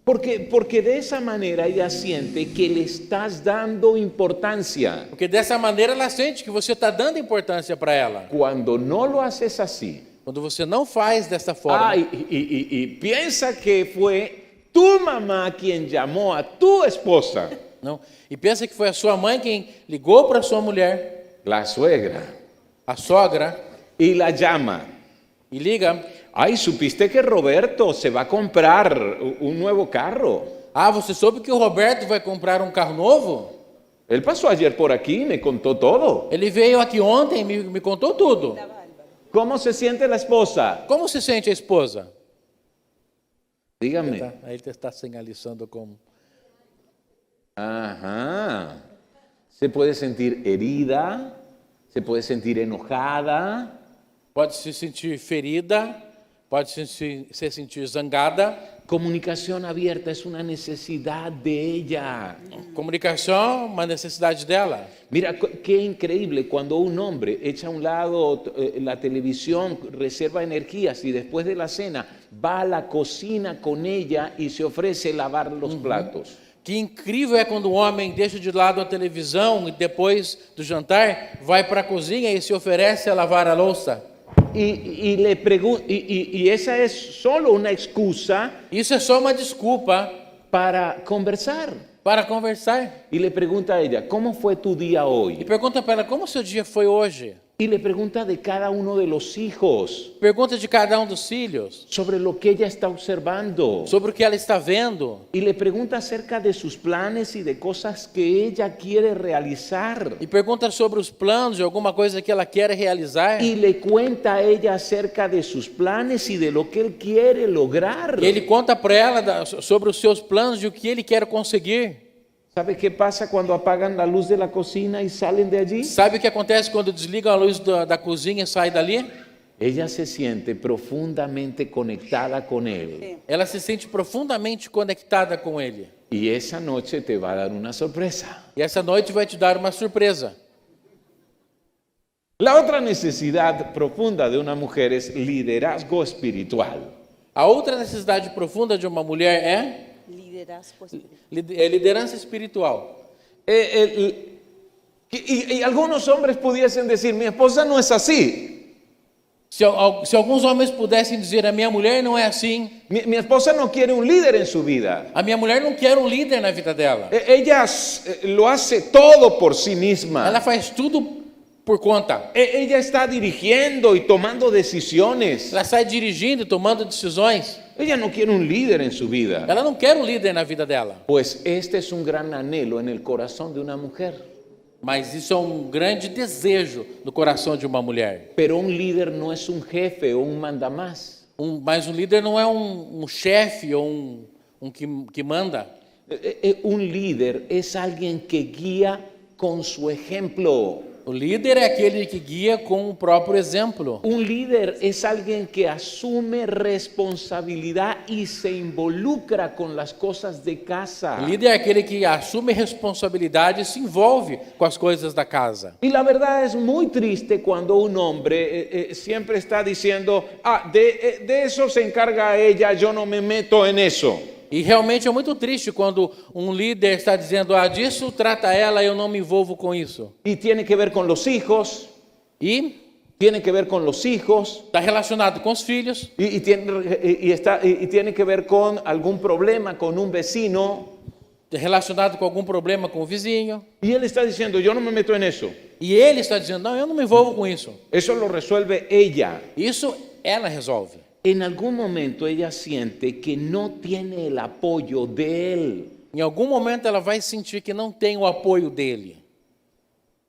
Porque de esa manera ella siente que le estás dando importancia. Porque dessa maneira ela sente que você está dando importância para ela. Cuando no lo haces así, Quando você não faz dessa forma, y piensa que fue tu mamá quien llamó a tu esposa, não, e pensa que foi a sua mãe quem ligou para sua mulher, la suegra, a sogra, y la llama. e liga: Ay, ¿supiste que Roberto se va a comprar un nuevo carro? ah, você soube que o Roberto vai comprar um carro novo? Él pasó ayer por aquí y me contó todo. Ele veio aqui ontem e me contou tudo. ¿Cómo se siente la esposa? Como se sente a esposa? Dígame. Aí ele está sinalizando como. Ajá. Se puede sentir herida, se puede sentir enojada, Pode se sentir ferida, pode se sentir zangada. Comunicación abierta es una necesidad de ella. Comunicação, uma necessidade dela. Mira, qué increíble cuando un hombre echa a un lado la televisión, reserva energías y después de la cena va a la cocina con ella y se ofrece lavar los platos. Que incrível é quando o homem deixa de lado a televisão e depois do jantar vai para a cozinha e se oferece a lavar a louça. Y le y esa es solo una excusa Isso é só uma desculpa para conversar. para conversar. Y le pregunta a ella, ¿cómo fue tu día E hoy? pergunta para ela como seu dia foi hoje. Y le pregunta de cada uno de los hijos, Pergunta de cada dos filhos, sobre lo que ella está observando. sobre o que ela está vendo. Y le pregunta acerca de sus planes y de cosas que ella quiere realizar. E pergunta sobre os planos de alguma coisa que ela quer realizar. Y le cuenta a ella acerca de sus planes y de lo que él quiere lograr. E ele conta para ela sobre os seus planos e o que ele quer conseguir. ¿Sabe qué pasa cuando apagan la luz de la cocina y salen de allí? Sabe o que acontece quando desligam a luz da cozinha e sai dali? Ella se siente profundamente conectada con él. Sí. Ela se sente profundamente conectada com ele. Y esa noche te va a dar una sorpresa. E essa noite vai te dar uma surpresa. La otra necesidad profunda de una mujer es liderazgo espiritual. A outra necessidade profunda de uma mulher é Liderazgo espiritual. liderança espiritual. Y algunos hombres pudiesen decir, mi esposa no es así. Se alguns homens pudessem dizer, a minha mulher não é assim, Mi esposa no quiere un líder en su vida. a minha mulher não quer um líder na vida dela. Ella lo hace todo por sí misma. Ela faz tudo por conta. Ella está dirigiendo y tomando decisiones. Ela sai dirigindo e tomando decisões. Ella no quiere un líder en su vida. Ela não quer um líder na vida dela. Pues este es un gran anhelo en el corazón de una mujer. Mas isso é um grande desejo no coração de uma mulher. Pero un líder no es un jefe o un mandamás. Mas um líder não é um chefe ou um que manda. Un líder es alguien que guía con su ejemplo. O líder é aquele que guia com o próprio exemplo. Un líder es alguien que asume responsabilidad y se involucra con las cosas de casa. O líder é aquele que assume responsabilidade e se envolve com as coisas da casa. Y la verdad es muy triste cuando un hombre siempre está diciendo, de eso se encarga ella, yo no me meto en eso. E realmente é muito triste quando um líder está dizendo, disso trata ela, eu não me envolvo com isso. Y tiene que ver con los hijos, E tiene que ver con los hijos, está relacionado com os filhos, y tiene que ver con algún problema con un vecino. relacionado com algum problema com o vizinho. Y él está diciendo, yo no me meto en eso. E ele está dizendo, não, eu não me envolvo com isso. Eso lo resuelve ella. Isso ela resolve. En algún momento ella siente que no tiene el apoyo de él. Em algum momento ela vai sentir que não tem o apoio dele.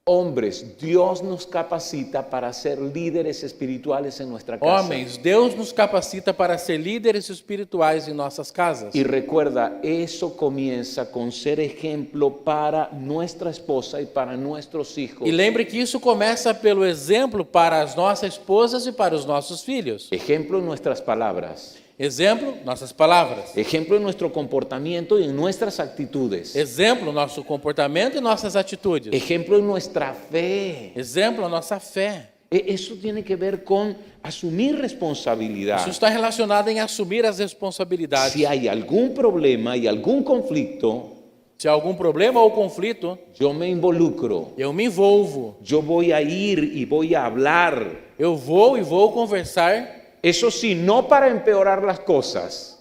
Hombres, Dios nos capacita para ser líderes espirituales en nuestra casa. Homens, Deus nos capacita para ser líderes espirituais em nossas casas. Y recuerda, eso comienza con ser ejemplo para nuestra esposa y para nuestros hijos. E lembre que isso começa pelo exemplo para as nossas esposas e para os nossos filhos. Ejemplo en nuestras palabras. Exemplo, nossas palavras. Ejemplo en nuestro comportamiento y en nuestras actitudes. Exemplo, nosso comportamento e nossas atitudes. Ejemplo en nuestra fe. Exemplo, a nossa fé. Eso tiene que ver con asumir responsabilidad. Isso está relacionado em assumir as responsabilidades. Si hay algún problema y algún conflicto, Se há algum problema ou conflito, yo me involucro. eu me envolvo. Yo voy a ir y voy a hablar. Eu vou e vou conversar. Eso sí, no para empeorar las cosas,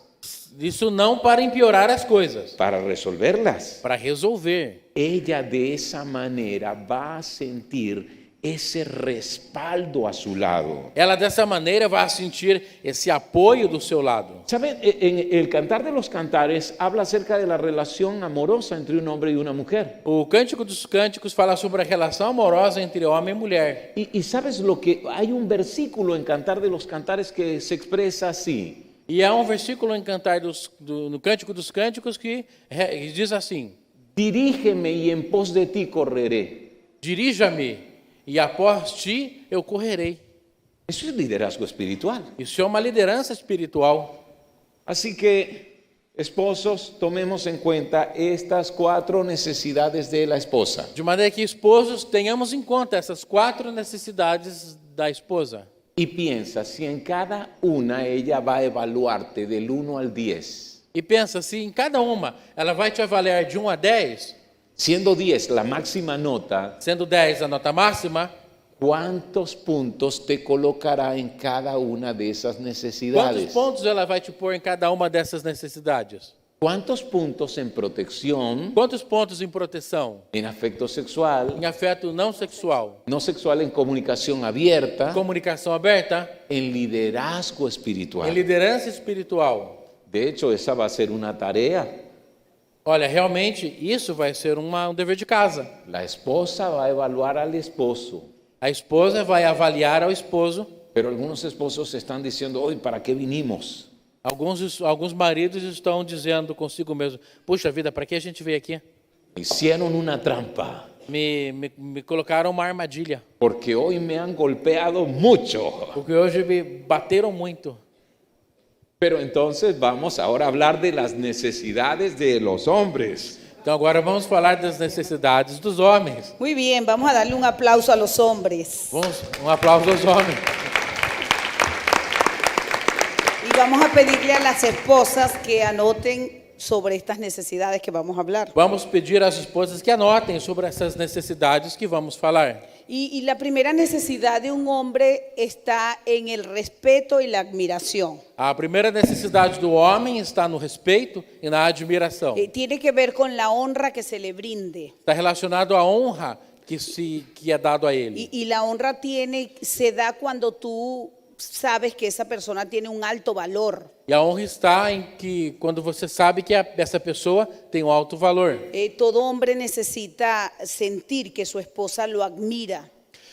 Isso não para empeorar as coisas, para resolverlas. para resolver. Ella de esa manera va a sentir ese respaldo a su lado. Ela dessa maneira vai sentir esse apoio do seu lado. ¿Saben? En el Cantar de los Cantares habla acerca de la relación amorosa entre un hombre y una mujer. O Cântico dos Cânticos fala sobre a relação amorosa entre homem e mulher. Y sabes lo que hay un versículo en Cantar de los Cantares que se expresa así. E há versículo em no Cântico dos Cânticos que diz assim: Dirígeme y en pos de ti correré. dirija-me e após ti eu correrei. Eso es liderazgo espiritual. Isso é uma liderança espiritual. Así que, esposos, tomemos en cuenta estas 4 necesidades de la esposa. De maneira que, esposos, tenhamos em conta essas 4 necessidades da esposa. Y piensa, si en cada una ella va a evaluarte del 1 al 10, E pensa, se em cada uma ela vai te avaliar de 1 a 10, siendo 10 la máxima nota, sendo 10 a nota máxima, ¿cuántos puntos te colocará en cada una de esas quantos necesidades? pontos ela vai te pôr em cada uma dessas necessidades? ¿Cuántos puntos en protección, Quantos pontos em proteção? en afecto sexual, Em afeto não sexual, no sexual, en comunicación abierta, comunicação aberta, en liderazgo em espiritual? liderança espiritual. De hecho, esa va a ser una tarea. Olha, realmente isso vai ser um dever de casa. La esposa va a evaluar al esposo, A esposa vai avaliar ao esposo. pero algunos esposos están diciendo, hoy, ¿para qué vinimos? Alguns maridos estão dizendo consigo mesmo: puxa vida, para que a gente veio aqui? Hicieron una trampa, Me colocaram uma armadilha, porque hoy me han golpeado mucho. porque hoje me bateram muito. Pero entonces vamos ahora a hablar de las necesidades de los hombres. Então agora vamos falar das necessidades dos homens. Muy bien, vamos a darle un aplauso a los hombres. Um aplauso aos homens. Y vamos a pedirle a las esposas que anoten sobre estas necesidades que vamos a hablar. Vamos pedir às esposas que anotem sobre essas necessidades que vamos falar. Y la primera necesidad de un hombre está en el respeto y la admiración. A primeira necessidade do homem está no respeito e na admiração. Tiene que ver con la honra que se le brinde. Está relacionado à honra que é dado a ele. Y la honra se da cuando tú sabes que esa persona tiene un alto valor. E a honra está em que quando você sabe que essa pessoa tem um alto valor. Todo hombre necesita sentir que su esposa lo admira,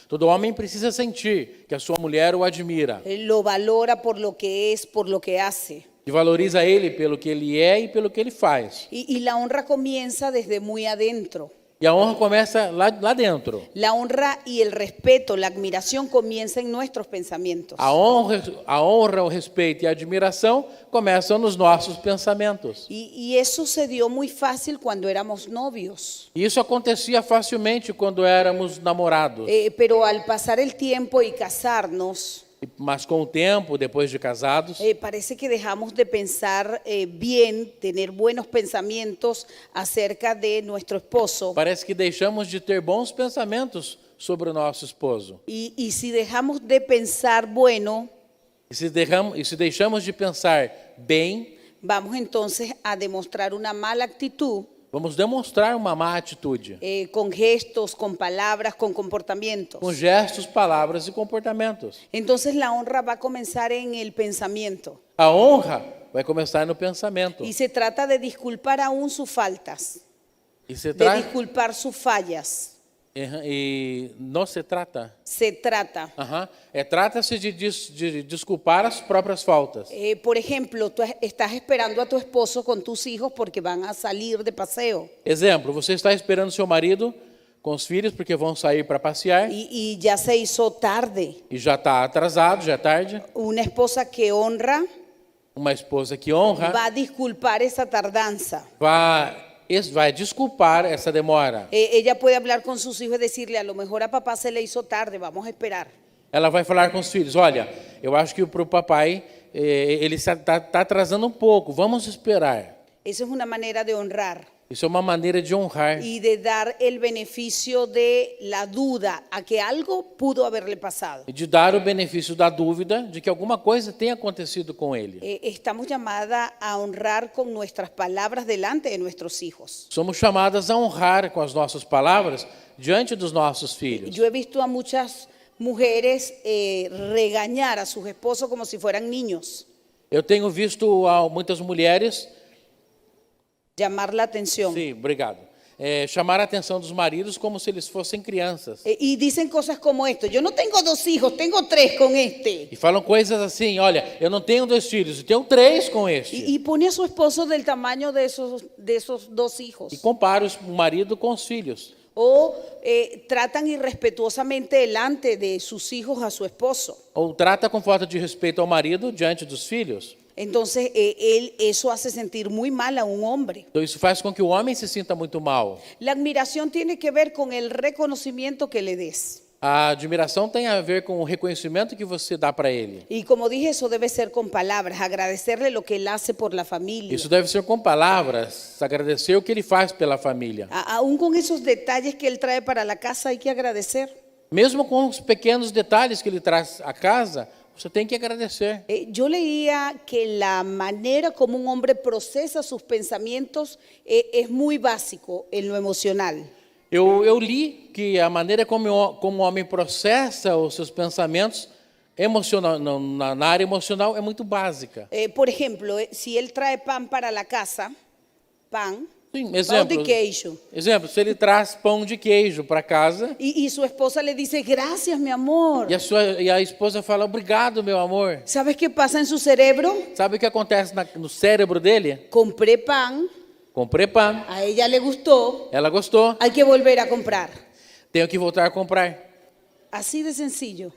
Todo homem precisa sentir que a sua mulher o admira, lo valora por lo que es, por lo que hace. que valoriza ele pelo que ele é e pelo que ele faz. Y la honra comienza desde muy adentro. E a honra começa lá dentro. La honra y el respeto, la admiración comienza en nuestros pensamientos. A honra, o respeito e a admiração começam nos nossos pensamentos. Y eso se dio muy fácil cuando éramos novios. E isso acontecia facilmente quando éramos namorados. Pero al pasar el tiempo y casarnos, Mas com o tempo, depois de casados, parece que dejamos de pensar bien, tener buenos pensamientos acerca de nuestro esposo. parece que deixamos de ter bons pensamentos sobre o nosso esposo. Y si dejamos de pensar bueno, E se deixamos de pensar bem, vamos entonces a demostrar una mala actitud vamos demonstrar uma má atitude, con gestos, con palabras, con comportamientos. com gestos, palavras e comportamentos. Entonces la honra va a comenzar en el pensamiento. A honra vai começar no pensamento. Y se trata de disculpar aún sus faltas, E se de trata disculpar sus fallas. e não se trata. Se trata. Trata-se de desculpar as próprias faltas. Por ejemplo, tú estás esperando a tu esposo con tus hijos porque van a salir de paseo. Exemplo, você está esperando seu marido com os filhos porque vão sair para passear Y ya se hizo tarde. e já está atrasado, já é tarde. Una esposa que honra Uma esposa que honra va a disculpar esa tardanza. vai desculpar essa demora. Ella puede hablar con sus hijos y decirle, a lo mejor a papá se le hizo tarde, vamos a esperar. Ela vai falar com os filhos: olha, eu acho que para o papai ele está atrasando um pouco, vamos esperar. Eso es una manera de honrar Isso é uma maneira de honrar y de dar el beneficio de la duda a que algo pudo haberle pasado. e de dar o benefício da dúvida de que alguma coisa tenha acontecido com ele. Estamos llamadas a honrar con nuestras palabras delante de nuestros hijos. Somos chamadas a honrar com as nossas palavras diante dos nossos filhos. Yo he visto a muchas mujeres regañar a sus esposos como si fueran niños, Eu tenho visto muitas mulheres, llamar la atención. sim, obrigado, chamar a atenção dos maridos como se eles fossem crianças. Y dicen cosas como esto: yo no tengo 2 hijos, tengo 3 con este. E falam coisas assim: olha, eu não tenho 2 filhos, eu tenho 3 com este. Y pone a su esposo del tamaño de esos 2 hijos. E compara o marido com os filhos. O tratan irrespetuosamente delante de sus hijos a su esposo. Ou trata com falta de respeito ao marido diante dos filhos. Entonces eso hace sentir muy mal a un hombre. Então isso faz com que o homem se sinta muito mal. La admiración tiene que ver con el reconocimiento que le des. A admiração tem a ver com o reconhecimento que você dá para ele. Y como dije, eso debe ser con palabras, agradecerle lo que él hace por la familia. Isso deve ser com palavras, agradecer o que ele faz pela família. Aún con esos detalles que él trae para la casa hay que agradecer. Mesmo com os pequenos detalhes que ele traz à casa, Você tem que agradecer. Yo leía que la manera como un hombre procesa sus pensamientos es muy básico en lo emocional. Eu li que a maneira como o homem processa os seus pensamentos emocional, na área emocional é muito básica. Por ejemplo, si él trae pan para la casa, pan, Sim, pão exemplo, de queijo, exemplo, se ele traz pão de queijo para casa y su esposa le dice, gracias, mi amor. e a esposa fala, obrigado, meu amor. ¿Sabes qué pasa en su cerebro? Sabe o que acontece no cérebro dele? Compré pan, Comprei pão, a ella le gustó, ela gostou, hay que volver a comprar. tenho que voltar a comprar. Así de sencillo.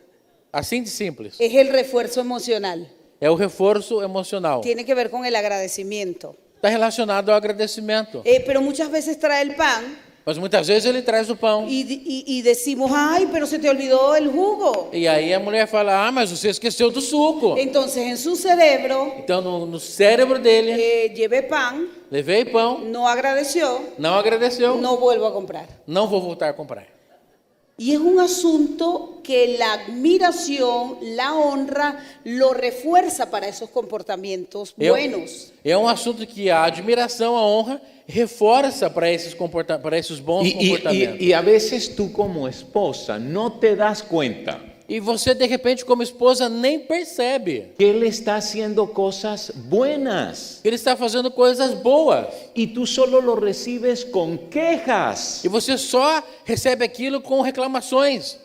Assim de simples. Es el refuerzo emocional. É o reforço emocional. Tiene que ver con el agradecimiento. Está relacionado ao agradecimento. Pero muchas veces trae el pan Mas muitas vezes ele traz o pão. y decimos, ay, pero se te olvidó el jugo. E aí a mulher fala, mas você esqueceu do suco. Entonces en su cerebro, Então no cérebro dele, llevé pan, levei pão, no agradeció, não agradeceu, no vuelvo a comprar. não vou voltar a comprar. Y es un asunto que la admiración, la honra, lo refuerza para esos comportamientos buenos. É um assunto que a admiração, a honra, reforça para esses bons comportamentos. Y a veces tú como esposa no te das cuenta E você, de repente, como esposa, nem percebe que él está haciendo cosas buenas que ele está fazendo coisas boas. y tú solo lo recibes con quejas. E você só recebe aquilo com reclamações.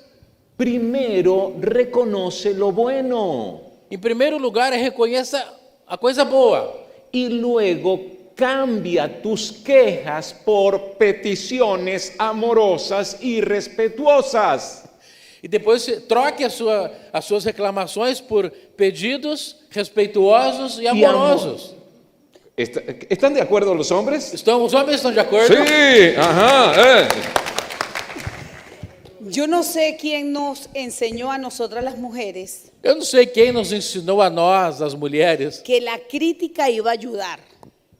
Primero reconoce lo bueno Em primeiro lugar, reconheça a coisa boa. y luego cambia tus quejas por peticiones amorosas y respetuosas. E depois troque as suas reclamações por pedidos respeituosos e amorosos. ¿Están de acuerdo los hombres? Os homens estão de acordo? Sí, ajá. Yo no sé quién nos enseñó a nosotras las mujeres Eu não sei quem nos ensinou a nós, as mulheres, que la crítica iba a ayudar.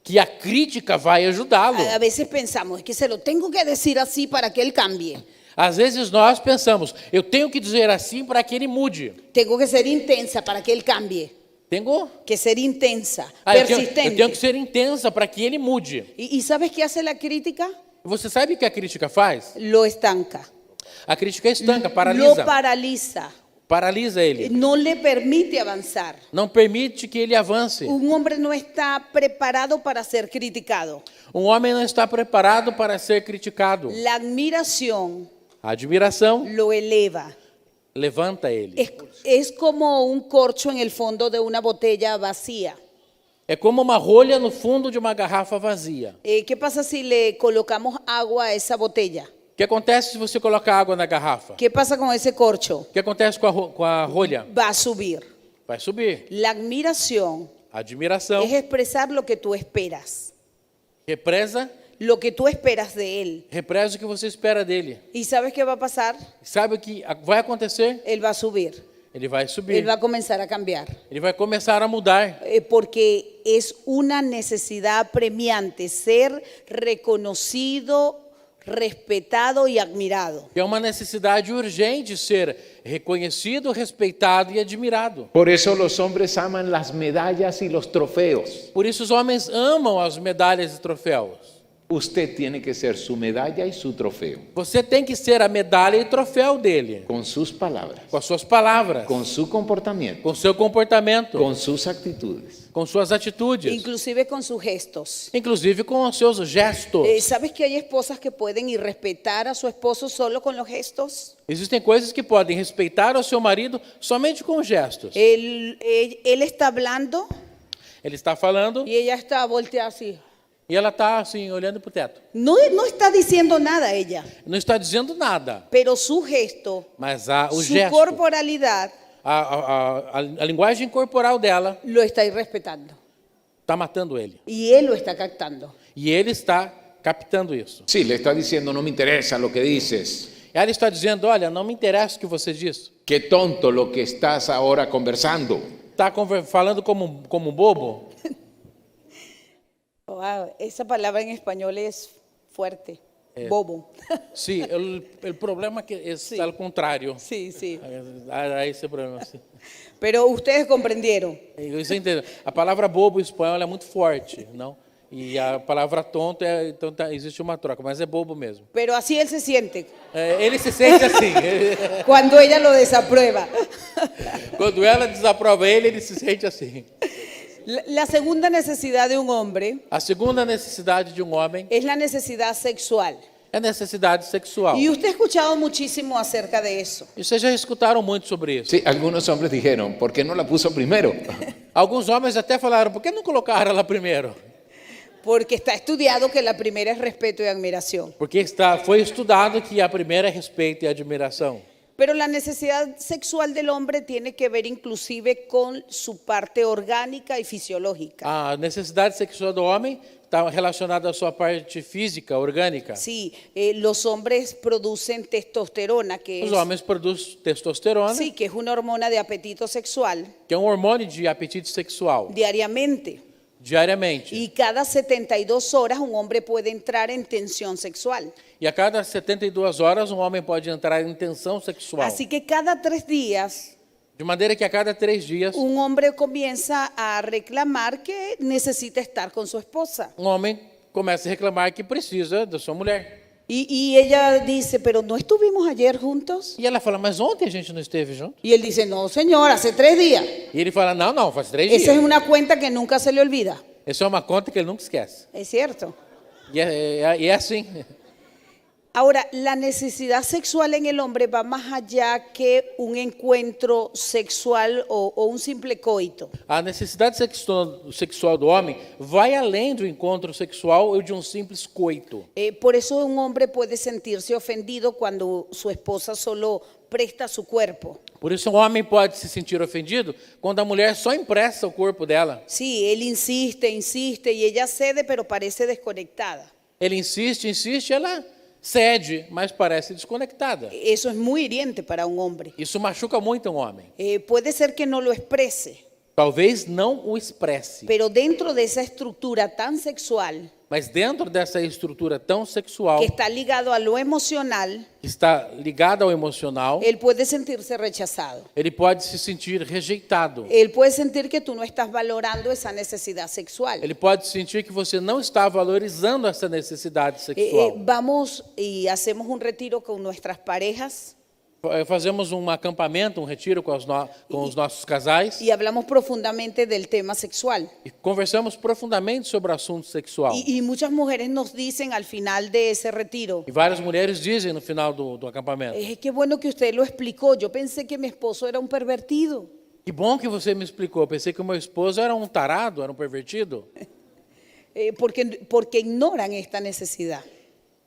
que a crítica vai ajudá-lo. A veces pensamos, es que se lo tengo que decir así para que él cambie. Às vezes nós pensamos, eu tenho que dizer assim para que ele mude. Tengo que ser intensa para que él cambie. Tenho? Que ser intensa, Eu persistente. tenho que ser intensa para que ele mude. ¿Y sabes qué hace la crítica? Você sabe o que a crítica faz? Lo estanca. A crítica estanca, Lo paralisa. paraliza. Paralisa ele. No le permite avanzar. Não permite que ele avance. Un hombre no está preparado para ser criticado. Um homem não está preparado para ser criticado. La admiración A admiração lo eleva. levanta ele. Es como un corcho en el fondo de una botella vacía. É como uma rolha no fundo de uma garrafa vazia. ¿Qué pasa si le colocamos agua a esa botella? O que acontece se você colocar água na garrafa? ¿Qué pasa con ese corcho? O que acontece com a rolha? Va a subir. Vai subir. La admiración A admiração es expresar lo que tú esperas. represa Lo que tú esperas de él. o que você espera dele. ¿Y sabes qué va a pasar? Sabe o que vai acontecer? Él va a subir. Ele vai Él subir. va a comenzar a cambiar. Ele vai começar a mudar. Porque es una necesidad premiante ser reconocido, respetado y admirado. É uma necessidade urgente ser reconhecido, respeitado e admirado. Por eso los hombres aman las medallas y los trofeos. Por isso os homens amam as medalhas e troféus. Usted tiene que ser su medalla y su trofeo. Você tem que ser a medalha e troféu dele, Con sus palabras, com as suas palavras, con su comportamiento, com seu comportamento, con sus actitudes. com suas atitudes, Inclusive con sus gestos. inclusive com os seus gestos. ¿Sabes que hay esposas que pueden irrespetar a su esposo solo con los gestos? Existem coisas que podem respeitar o seu marido somente com gestos. Él está hablando Ele está falando y ella está volteada así. e ela está assim, olhando para o teto. No está diciendo nada ella, Não está dizendo nada, pero su gesto, mas o su gesto, corporalidad a linguagem corporal dela lo está irrespetando. está matando ele. Y él lo está captando. E ele está captando isso. Sí, le está diciendo, no me interesa lo que dices. Ela está dizendo, olha, não me interessa o que você diz. Qué tonto lo que estás ahora conversando. Está falando como um bobo. Wow, esa palabra en español es fuerte. Bobo. Sí, el problema que es Sí. al contrario. Sí, sí. Hay ese problema. Sí. Pero ustedes comprendieron. Você entende? A palavra bobo em espanhol ela é muito forte, não? E a palavra tonto, então existe uma troca, mas é bobo mesmo. Pero así él se siente Ele se sente assim. cuando ella lo desaprueba. Quando ela desaprova ele se sente assim. La segunda necesidad de un hombre A segunda necessidade de um homem es la necesidad sexual. é a necessidade sexual. Y usted ha escuchado muchísimo acerca de eso. E vocês já escutaram muito sobre isso. Sí, algunos hombres dijeron, ¿por qué no la puso primero? Alguns homens até falaram, por que não colocaram ela primeiro? Porque está estudiado que la primera es respeto y admiración. Porque foi estudado que a primeira é respeito e admiração. Pero la necesidad sexual del hombre tiene que ver inclusive con su parte orgánica y fisiológica. A necessidade sexual do homem está relacionada à sua parte física, orgânica. Sí, los hombres producen testosterona, que Os es, homens produzem testosterona, sí, que es una hormona de apetito sexual, que é um hormônio de apetite sexual, diariamente. diariamente. Y cada 72 horas un hombre puede entrar en tensión sexual. E a cada 72 horas um homem pode entrar em tensão sexual. Así que cada 3 días De maneira que a cada 3 dias un hombre comienza a reclamar que necesita estar con su esposa. um homem começa a reclamar que precisa da sua mulher. Y ella dice, pero ¿no estuvimos ayer juntos? E ela fala, mas ontem a gente não esteve junto? Y él dice, no señor, hace 3 días. E ele fala, não, faz 3 Esa es dias. una cuenta que nunca se le olvida. Essa é uma conta que ele nunca esquece. Es cierto. E é assim. Ahora, la necesidad sexual en el hombre va más allá que un encuentro sexual o un simple coito. A necessidade sexual do homem vai além do encontro sexual ou de um simples coito. Por eso un hombre puede sentirse ofendido cuando su esposa solo presta su cuerpo. Por isso, um homem pode se sentir ofendido quando a mulher só empresta o corpo dela. Sí, él insiste, insiste y ella cede, pero parece desconectada. Ele insiste, ela cede, mas parece desconectada. Eso es muy hiriente para un hombre. Isso machuca muito um homem. Puede ser que no lo exprese, Talvez não o expresse, pero dentro de esa estructura tan sexual mas dentro dessa estrutura tão sexual, que está ligado a lo emocional, que está ligada ao emocional, él puede sentirse rechazado. ele pode se sentir rejeitado. Él puede sentir que tú no estás valorando esa necesidad sexual. Ele pode sentir que você não está valorizando essa necessidade sexual. Vamos y hacemos un retiro con nuestras parejas Fazemos um acampamento, um retiro com os nossos casais y hablamos profundamente del tema sexual. e conversamos profundamente sobre o assunto sexual. Y muchas mujeres nos dicen al final de ese retiro, E várias mulheres dizem no final do acampamento: qué bueno que usted lo explicó, yo pensé que mi esposo era un pervertido. que bom que você me explicou. Pensei que o meu esposo era um tarado, era um pervertido. Porque ignoran esta necesidad.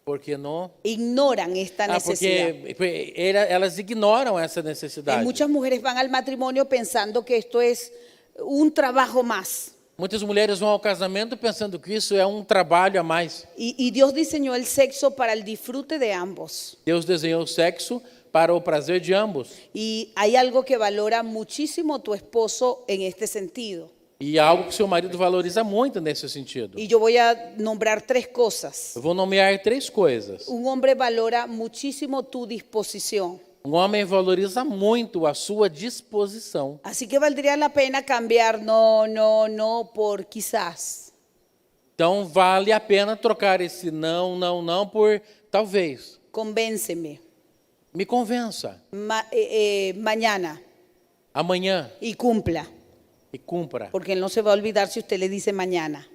Porque não? Ignoran esta necesidad. Porque elas ignoram essa necessidade. Muchas mujeres van al matrimonio pensando que esto es un trabajo más. Muitas mulheres vão ao casamento pensando que isso é um trabalho a mais. Y Dios diseñó el sexo para el disfrute de ambos. Deus desenhou o sexo para o prazer de ambos. Y hay algo que valora muchísimo tu esposo en este sentido. E é algo que seu marido valoriza muito nesse sentido. Y yo voy a nombrar 3 cosas. Eu vou nomear 3 coisas. Un hombre valora muchísimo tu disposición. Um homem valoriza muito a sua disposição. Así que valdría la pena cambiar no por quizás. Então vale a pena trocar esse não por talvez. Convénceme. Me convença. Mañana. Amanhã. Y cumpla. E cumpra. Porque él no se va a olvidar si usted le dice mañana.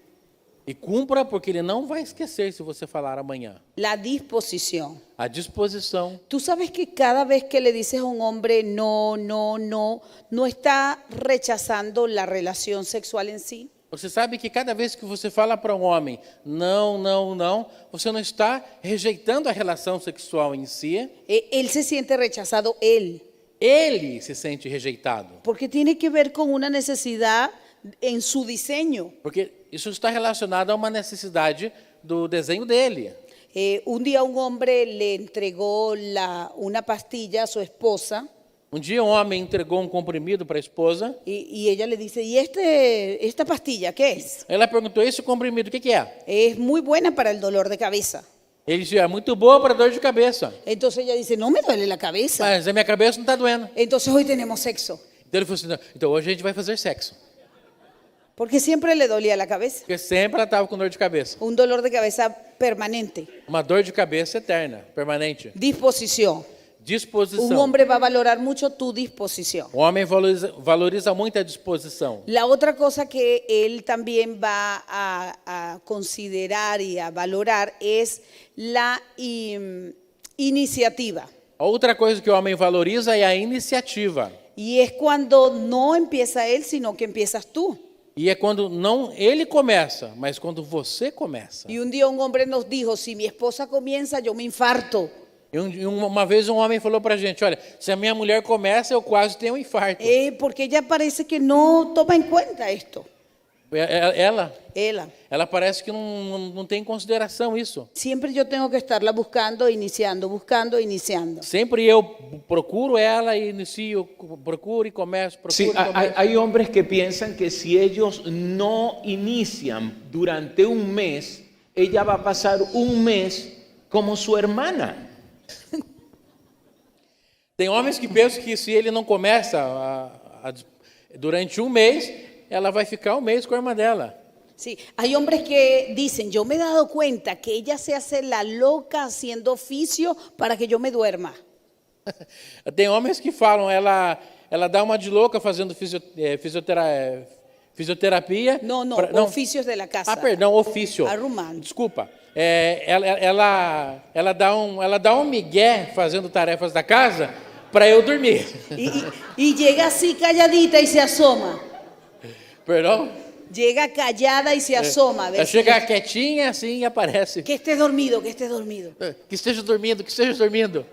E cumpra porque ele não vai esquecer se você falar amanhã. La disposición. A disposição. Tú sabes que cada vez que le dices a un hombre no está rechazando la relación sexual en sí. Você sabe que cada vez que você fala para um homem não, você não está rejeitando a relação sexual em si. Él se siente rechazado, él. Ele se sente rejeitado. Porque tiene que ver con una necesidad en su diseño. Porque isso está relacionado a uma necessidade do desenho dele. Un día un hombre le entregó una pastilla a su esposa. Um dia um homem entregou um comprimido para a esposa. Y ella le dice, ¿y esta pastilla qué es? Ela perguntou, esse comprimido, o que é? Es muy buena para el dolor de cabeza. Ele disse, é muito boa para dor de cabeça. Entonces ella dice, no me duele la cabeza. Mas a minha cabeça não está doendo. Entonces hoy tenemos sexo. Então ele falou assim, não, então hoje a gente vai fazer sexo. Porque siempre le dolía la cabeza. Porque sempre ela estava com dor de cabeça. Un dolor de cabeza permanente. Uma dor de cabeça eterna, permanente. Disposición. Disposição. Un hombre va a valorar mucho tu disposición. O homem valoriza muito a disposição. La otra cosa que él también va a considerar y a valorar es la iniciativa. A outra coisa que o homem valoriza é a iniciativa. Y es cuando no empieza él, sino que empiezas tú. E é quando não ele começa, mas quando você começa. Y un día un hombre nos dijo, si mi esposa comienza, yo me infarto. E uma vez um homem falou pra gente, olha, se a minha mulher começa, eu quase tenho um infarto. Porque ella parece que no toma en cuenta esto. Ela parece que não tem em consideração isso. Siempre yo tengo que estarla buscando, buscando, iniciando. Sempre eu procuro ela e inicio, procuro e começo, procuro Sí, e começo. hay hombres que piensan que si ellos no inician durante un mes, ella va a pasar un mes como su hermana. Tem homens que pensam que se ele não começa durante um mês, ela vai ficar um mês com a irmã dela. Sí, hay hombres que dicen, yo me he dado cuenta que ella se hace la loca haciendo oficio para que yo me duerma. Tem homens que falam, ela dá uma de louca fazendo fisioterapia. No, oficios de la casa. Perdão, ofício. Arrumando. Desculpa. Ela dá um migué fazendo tarefas da casa para eu dormir. Y llega así calladita y se asoma. Perdão? Llega callada y se asoma. Ela chega quietinha assim e aparece. Que esté dormido, que esté dormido. Que esteja dormindo, que esteja dormindo.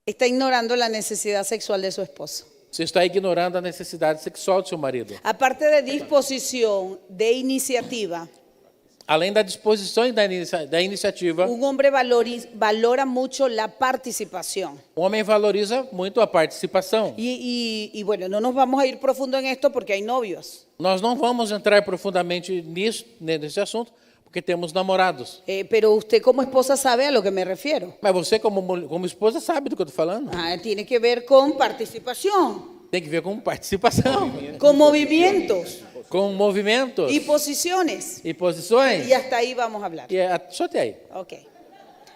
Está ignorando la necesidad sexual de su esposo. Você está ignorando a necessidade sexual do seu marido. Aparte de disposición, de iniciativa, Além da disposição e da iniciativa, un hombre valora mucho la participación. o homem valoriza muito a participação. Y bueno, no nos vamos a ir profundo en esto porque hay novios. Nós não vamos entrar profundamente nesse assunto, porque temos namorados. Pero usted como esposa sabe a lo que me refiero. Mas você, como esposa, sabe do que eu estou falando. Tiene que ver con participación, Tem que ver com participação, con movimientos com movimentos y posiciones. e posições. Y hasta ahí vamos a hablar. Só até aí. Ok.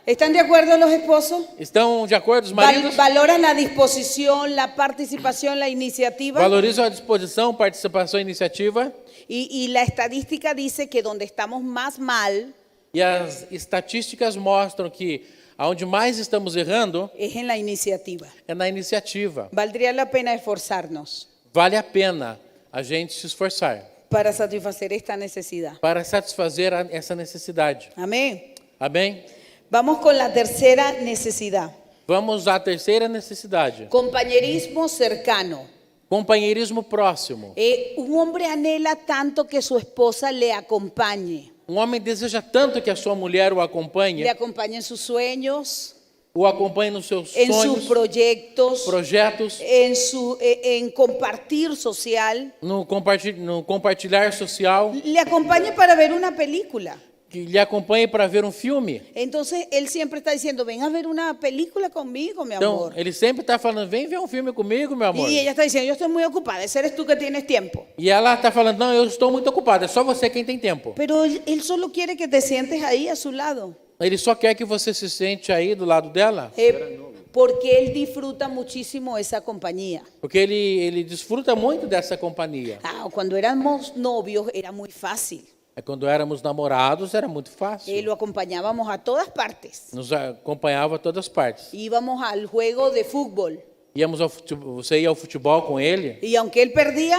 ¿Están de acuerdo los esposos? Estão de acordo os maridos? Valoran la disposición, la participación, la iniciativa. Valorizam a disposição, participação e iniciativa. Y la estadística dice que donde estamos más mal E as estatísticas mostram que aonde mais estamos errando es en la iniciativa. é na iniciativa. Valdría la pena esforzarnos Vale a pena a gente se esforçar para satisfacer esta necesidad. para satisfazer essa necessidade. Amén. Amém? Vamos con la tercera necesidad. Vamos à terceira necessidade. Compañerismo cercano. Companheirismo próximo. Un hombre anhela tanto que su esposa le acompañe. Um homem deseja tanto que a sua mulher o acompanhe, Le acompañe en sus sueños, o acompanhe nos seus en sonhos, sus proyectos, projetos, en compartir social. no compartilhar social, Le acompañe para ver una película. que lhe acompanhe para ver um filme. Entonces él siempre está diciendo, ven a ver una película conmigo, mi Então, amor. ele sempre está falando, vem ver um filme comigo, meu amor. Y ella está diciendo, yo estoy muy ocupada, ese eres tú que tienes tiempo. E ela está falando, não, eu estou muito ocupada, é só você quem tem tempo. Pero él solo quiere que te sientes ahí a su lado. Ele só quer que você se sente aí do lado dela, Porque él disfruta muchísimo esa compañía. porque ele desfruta muito dessa companhia. Cuando éramos novios era muy fácil. Quando éramos namorados, era muito fácil. Lo acompañábamos a todas partes. Nos acompanhava a todas partes. Íbamos al juego de fútbol. Você ia ao futebol com ele, Y aunque él perdía,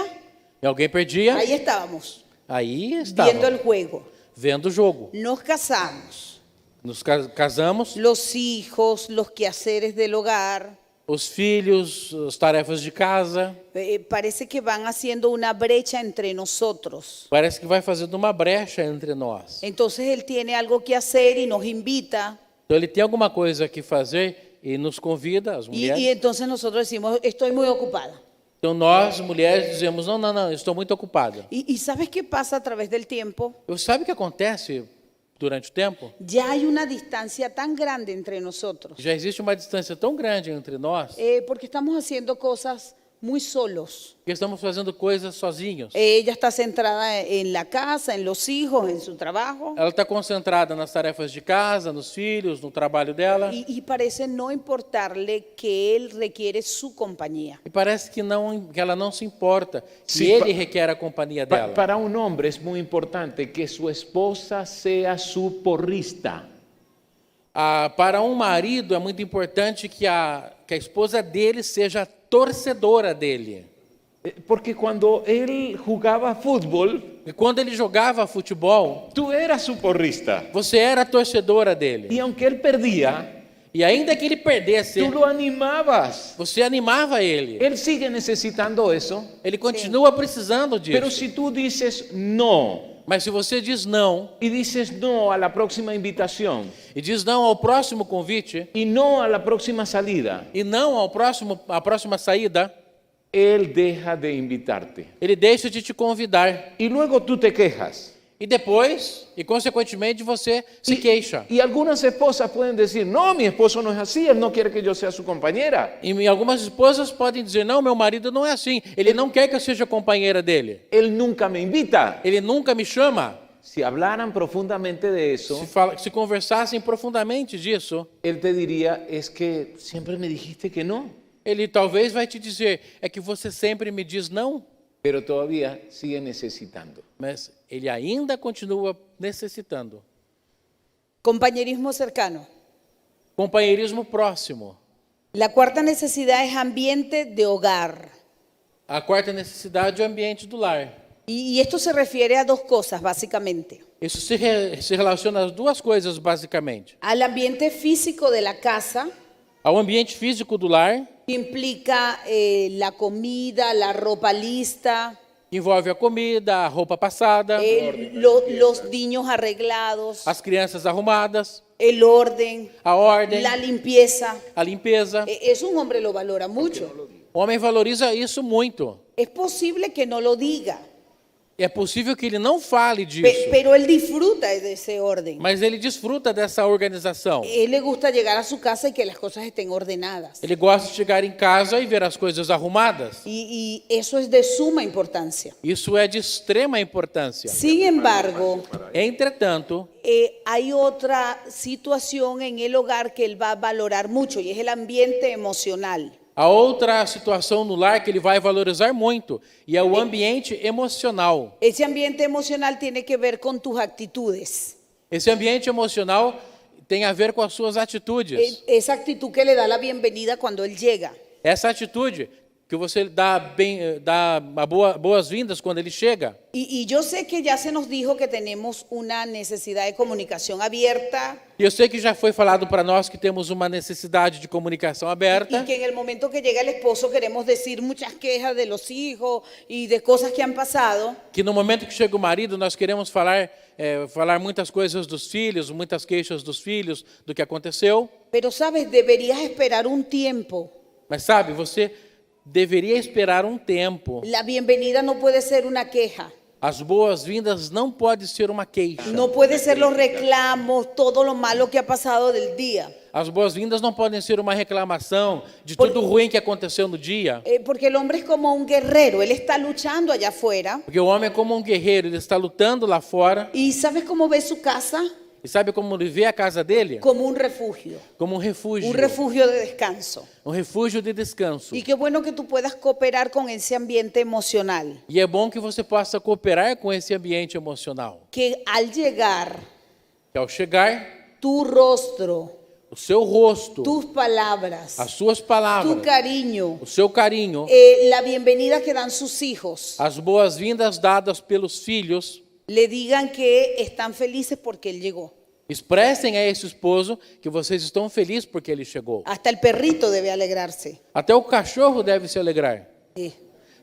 e alguém perdia, ahí estábamos, aí estava, viendo el juego. vendo o jogo. Nos casamos. Nos casamos, Los hijos, los quehaceres del hogar. os filhos, as tarefas de casa, Parece que van haciendo una brecha entre nosotros. parece que vai fazendo uma brecha entre nós. Entonces él tiene algo que hacer y nos invita. Então ele tem alguma coisa que fazer e nos convida, as Y mulheres. entonces nosotros decimos, estoy muy ocupada. Então nós, mulheres, dizemos, não, estou muito ocupada. ¿Y sabes qué pasa a través del tiempo? Sabe o que acontece durante o tempo, ya hay una distancia tan grande entre nosotros, já existe uma distância tão grande entre nós porque estamos haciendo cosas muy solos. que estamos fazendo coisas sozinhos. Ella está centrada en la casa, en los hijos, en su trabajo, Ela está concentrada nas tarefas de casa, nos filhos, no trabalho dela. y parece no importarle que él requiere su compañía. E parece que ela não se importa que Sim, ele requer a companhia dela. Para un hombre es muy importante que su esposa sea su porrista. Para um marido é muito importante que a esposa dele seja torcedora dele. Porque cuando él jugaba fútbol, E quando ele jogava futebol, tú eras su porrista. você era torcedora dele. Y aunque él perdía, E ainda que ele perdesse, tú lo animabas. você animava ele. Él sigue necesitando eso. Ele continua precisando Pero disso. si tú dices no Mas se você diz não, y dices no a la próxima invitación e diz não ao próximo convite, y no a la próxima salida, e não à próxima saída, él deja de invitarte. ele deixa de te convidar. Y luego tú te quejas. E depois, e consequentemente, você se queixa. Y algunas esposas pueden decir, no, mi esposo no es así, él no quiere que yo sea su compañera. E algumas esposas podem dizer, não, meu marido não é assim. Ele não quer que eu seja companheira dele. Él nunca me invita. Ele nunca me chama. Si hablaran profundamente de eso, Se conversassem profundamente disso, él te diría, es que siempre me dijiste que no, ele talvez vai te dizer, é que você sempre me diz não, pero todavía sigue necesitando. mas ele ainda continua necessitando. Compañerismo cercano. Companheirismo próximo. La cuarta necesidad es ambiente de hogar. A quarta necessidade é o ambiente do lar. Y esto se refiere a dos cosas, básicamente. Isso se relaciona às duas coisas, basicamente. Al ambiente físico de la casa, Ao ambiente físico do lar, que implica la comida, la ropa lista, que envolve a comida, a roupa passada, los niños arreglados, as crianças arrumadas, el orden, a ordem, la limpieza. a limpeza. Eso un hombre lo valora mucho. O homem valoriza isso muito. Es posible que no lo diga, É possível que ele não fale disso, pero él disfruta de ese orden. mas ele desfruta dessa organização. Él le gusta llegar a su casa y que las cosas estén ordenadas. Ele gosta de chegar em casa e ver as coisas arrumadas. Y eso es de suma importancia. Isso é de extrema importância. Sin embargo, Entretanto, hay otra situación en el hogar que él va a valorar mucho y es el ambiente emocional. a outra situação no lar que ele vai valorizar muito e é o ambiente emocional. Ese ambiente emocional tiene que ver con tus actitudes. Esse ambiente emocional tem a ver com as suas atitudes. Esa actitud que le da la bienvenida cuando él llega. Essa atitude que você dá boas-vindas quando ele chega. Y yo sé que ya se nos dijo que tenemos una necesidad de comunicación abierta E eu sei que já foi falado para nós que temos uma necessidade de comunicação y aberta, que en el momento que llega el esposo queremos decir muchas quejas de los hijos y de cosas que han pasado. que no momento que chega o marido nós queremos falar muitas coisas dos filhos, muitas queixas dos filhos, do que aconteceu. Pero sabes, deberías esperar un tiempo. Mas sabe, você deveria esperar um tempo. La bienvenida no puede ser una queja. As boas-vindas não pode ser uma queixa. No puede ser los reclamos, todo lo malo que ha pasado del día. As boas-vindas não podem ser uma reclamação de tudo ruim que aconteceu no dia. Porque el hombre es como un guerrero, él está luchando allá afuera. Porque o homem é como um guerreiro, ele está lutando lá fora. ¿Y sabes cómo ve su casa? E sabe como ele vê a casa dele? Como un refugio Como um refúgio. de descanso. Um refúgio de descanso. Y qué bueno que tú puedas cooperar con ese ambiente emocional. E é bom que você possa cooperar com esse ambiente emocional. Que al llegar, Que ao chegar, tu rostro, o seu rosto, tus palabras, as suas tu palavras, cariño, o seu carinho, la bienvenida que dan sus hijos, as boas-vindas dadas pelos filhos, le digan que están felices porque él llegó. expressem a esse esposo que vocês estão felizes porque ele chegou. Hasta el perrito debe alegrarse. Até o cachorro deve se alegrar. Sí.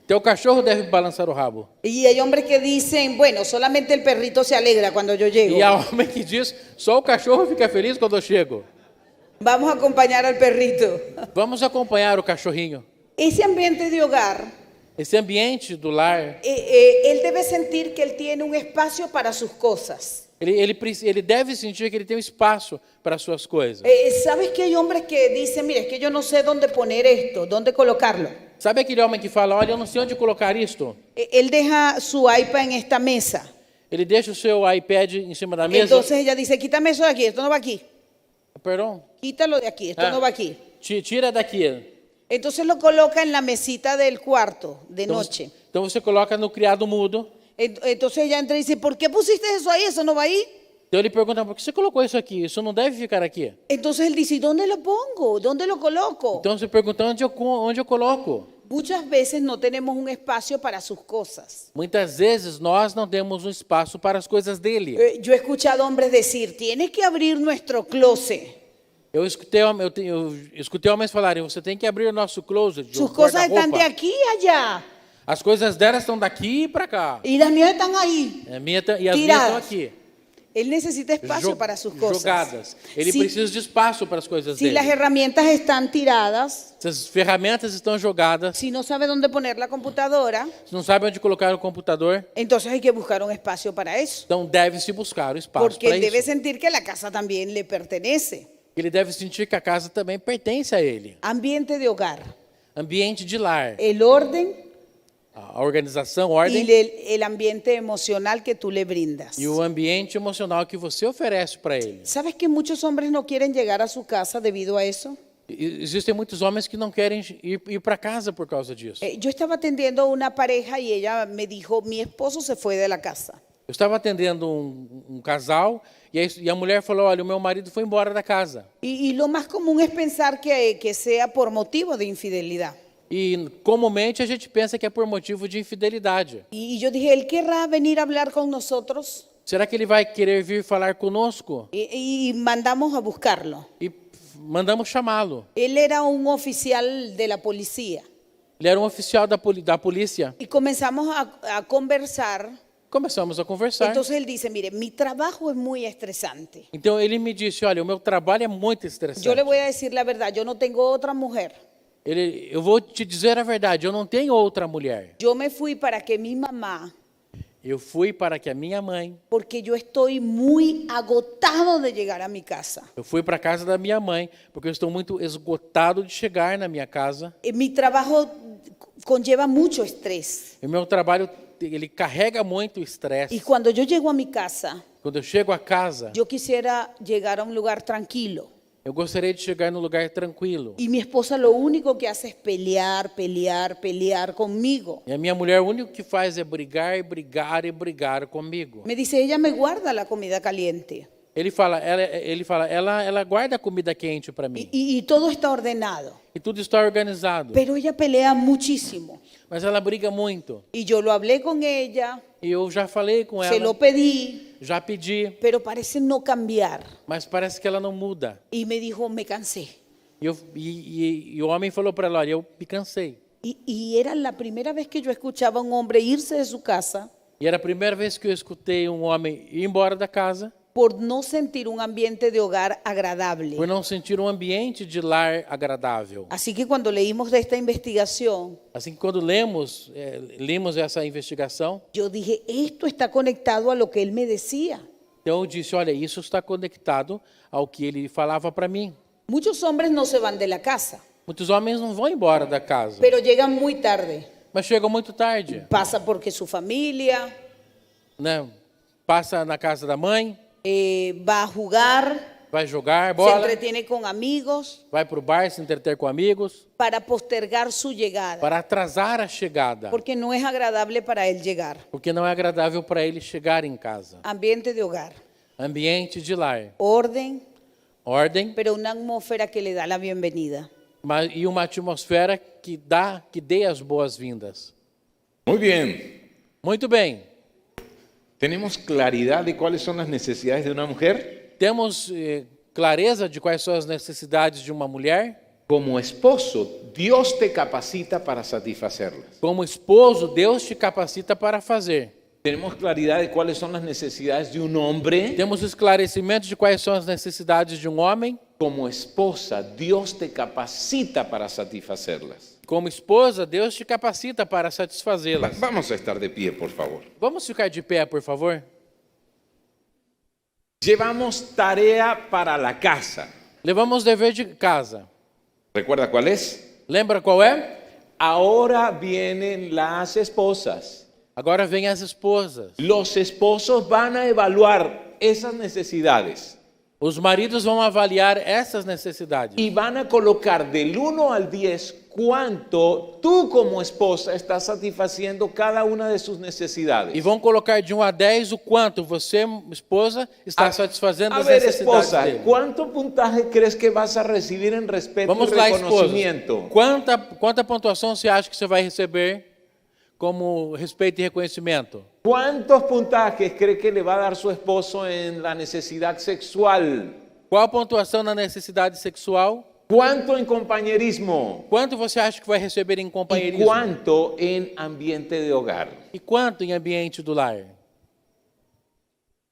Até o cachorro deve balançar o rabo. Y hay hombres que dicen, bueno, solamente el perrito se alegra cuando yo llego. E há homem que diz, só o cachorro fica feliz quando eu chego. Vamos a acompañar al perrito. Vamos acompanhar o cachorrinho. Ese ambiente de hogar, Esse ambiente do lar, él debe sentir que él tiene un espacio para sus cosas. Ele deve sentir que ele tem um espaço para as suas coisas. ¿Sabes que hay hombres que dicen, mira, es que yo no sé dónde poner esto, dónde colocarlo? Sabe aquele homem que fala, olha, eu não sei onde colocar isto? Él deja su iPad en esta mesa. Ele deixa o seu iPad em cima da mesa. Entonces ella dice, quítame eso de aquí, esto no va aquí. Perdão? Quítalo de aquí, esto Ah. no va aquí. Tira daqui. Entonces lo coloca en la mesita del cuarto de noche. Então você coloca no criado mudo. Entonces ella entra y dice, ¿por qué pusiste eso ahí? Eso no va ahí. Então ele pergunta, por que você colocou isso aqui? Isso não deve ficar aqui. Entonces él dice, ¿y dónde lo pongo? ¿Dónde lo coloco? Então você pergunta, onde eu coloco? Muchas veces no tenemos un espacio para sus cosas. Muitas vezes nós não temos um espaço para as coisas dele. Yo he escuchado hombres decir, tienes que abrir nuestro closet. Eu escutei homens falarem, você tem que abrir o nosso closet. o Sus cosas están de guarda-roupa. aquí y allá. As coisas delas estão daqui para cá. Y las mías están ahí. E as minhas estão Tiradas. aqui. Él necesita espacio para sus cosas. Jogadas. Ele Si- precisa de espaço para as coisas Si dele. las herramientas están tiradas, Se as ferramentas estão jogadas, si no sabe dónde poner la computadora, se não sabe onde colocar o computador, entonces hay que buscar un espacio para eso. então deve-se buscar o espaço Porque para él debe isso. sentir que la casa también le pertenece. Ele deve sentir que a casa também pertence a ele. Ambiente de hogar, Ambiente de lar, el orden a organização, ordem y el ambiente emocional que tú le brindas. e o ambiente emocional que você oferece para ele. ¿Sabes que muchos hombres no quieren llegar a su casa debido a eso? Existem muitos homens que não querem ir para casa por causa disso. Yo estaba atendiendo a una pareja y ella me dijo, mi esposo se fue de la casa. Eu estava atendendo um casal e a mulher falou, olha, o meu marido foi embora da casa. Y lo más común es pensar que sea por motivo de infidelidad. E comumente a gente pensa que é por motivo de infidelidade. Y yo dije, ¿él querrá venir a hablar con nosotros? Será que ele vai querer vir falar conosco? Y mandamos a buscarlo. E mandamos chamá-lo. Él era un oficial de la policía. Ele era um oficial da polícia. Y comenzamos a conversar. Começamos a conversar. Entonces él dice, mire, mi trabajo es muy estresante. Então ele me disse, olha, o meu trabalho é muito estressante. Yo le voy a decir la verdad, yo no tengo otra mujer. Eu vou te dizer a verdade, eu não tenho outra mulher. Yo me fui para que mi mamá, Eu fui para que a minha mãe, porque yo estoy muy agotado de llegar a mi casa. eu fui para a casa da minha mãe, porque eu estou muito esgotado de chegar na minha casa. Mi trabajo conlleva mucho estrés. E o meu trabalho, ele carrega muito estresse. Y cuando yo llego a mi casa, Quando eu chego a casa, yo quisiera llegar a un lugar tranquilo. eu gostaria de chegar num lugar tranquilo. Y mi esposa lo único que hace es pelear, pelear, pelear conmigo. E a minha mulher, o único que faz é brigar e brigar e brigar comigo. Me dice, ella me guarda la comida caliente. Ele fala, ela guarda a comida quente para mim. Y todo está ordenado. E tudo está organizado. Pero ella pelea muchísimo. Mas ela briga muito. Y yo lo hablé con ella, E eu já falei com se lo ela, pedí, já pedi, pero parece no cambiar. mas parece que ela não muda. Y me dijo, me cansé. E o homem falou para ela, olha, eu me cansei. Y era la primera vez que yo escuchaba a un hombre irse de su casa E era a primeira vez que eu escutei um homem ir embora da casa por no sentir un ambiente de hogar agradable. por não sentir um ambiente de lar agradável. Así que cuando leímos de esta investigación, Assim que quando lemos essa investigação, yo dije, esto está conectado a lo que él me decía. então eu disse, olha, isso está conectado ao que ele falava para mim. Muchos hombres no se van de la casa, Muitos homens não vão embora da casa, pero llegan muy tarde. mas chegam muito tarde, Pasa porque su familia né? Passa na casa da mãe, va a jugar, vai jogar se bola, entretiene con amigos vai para o bar se entreter com amigos, para postergar su llegada, para atrasar a chegada, porque no es agradable para él llegar. porque não é agradável para ele chegar em casa. Ambiente de hogar, Ambiente de lar, orden, ordem, pero una atmósfera que le da la bienvenida. e uma atmosfera que dê as boas-vindas. Muy bien. Muito bem. ¿Tenemos claridad de cuáles son las necesidades de una mujer? Temos clareza de quais são as necessidades de uma mulher? Como esposo, Dios te capacita para satisfacerlas. Como esposo, Deus te capacita para fazer. ¿Tenemos claridad de cuáles son las necesidades de un hombre? Temos esclarecimento de quais são as necessidades de um homem. Como esposa, Dios te capacita para satisfacerlas. Como esposa, Deus te capacita para satisfazê-las. Vamos a estar de pie, por favor. Vamos ficar de pé, por favor? Llevamos tarea para la casa. Levamos dever de casa. ¿Recuerda cuál es? Lembra qual é? Ahora vienen las esposas. Agora vem as esposas. Los esposos van a evaluar esas necesidades Os maridos vão avaliar essas necessidades. y van a colocar del 1 al 10 cuánto tú como esposa estás satisfaciendo cada una de sus necesidades. E vão colocar de 1 a 10 o quanto você, esposa, está satisfazendo A as ver, necessidades esposa, dele. ¿cuánto puntaje crees que vas a recibir en respeto Vamos y lá, esposa. reconocimiento? Quanta pontuação você acha que você vai receber como respeito e reconhecimento? ¿Cuántos puntajes cree que le va a dar su esposo en la necesidad sexual? Qual a pontuação na necessidade sexual? ¿Cuánto en compañerismo? Quanto você acha que vai receber em ¿Y companheirismo? cuánto en ambiente de hogar? E quanto em ambiente do lar?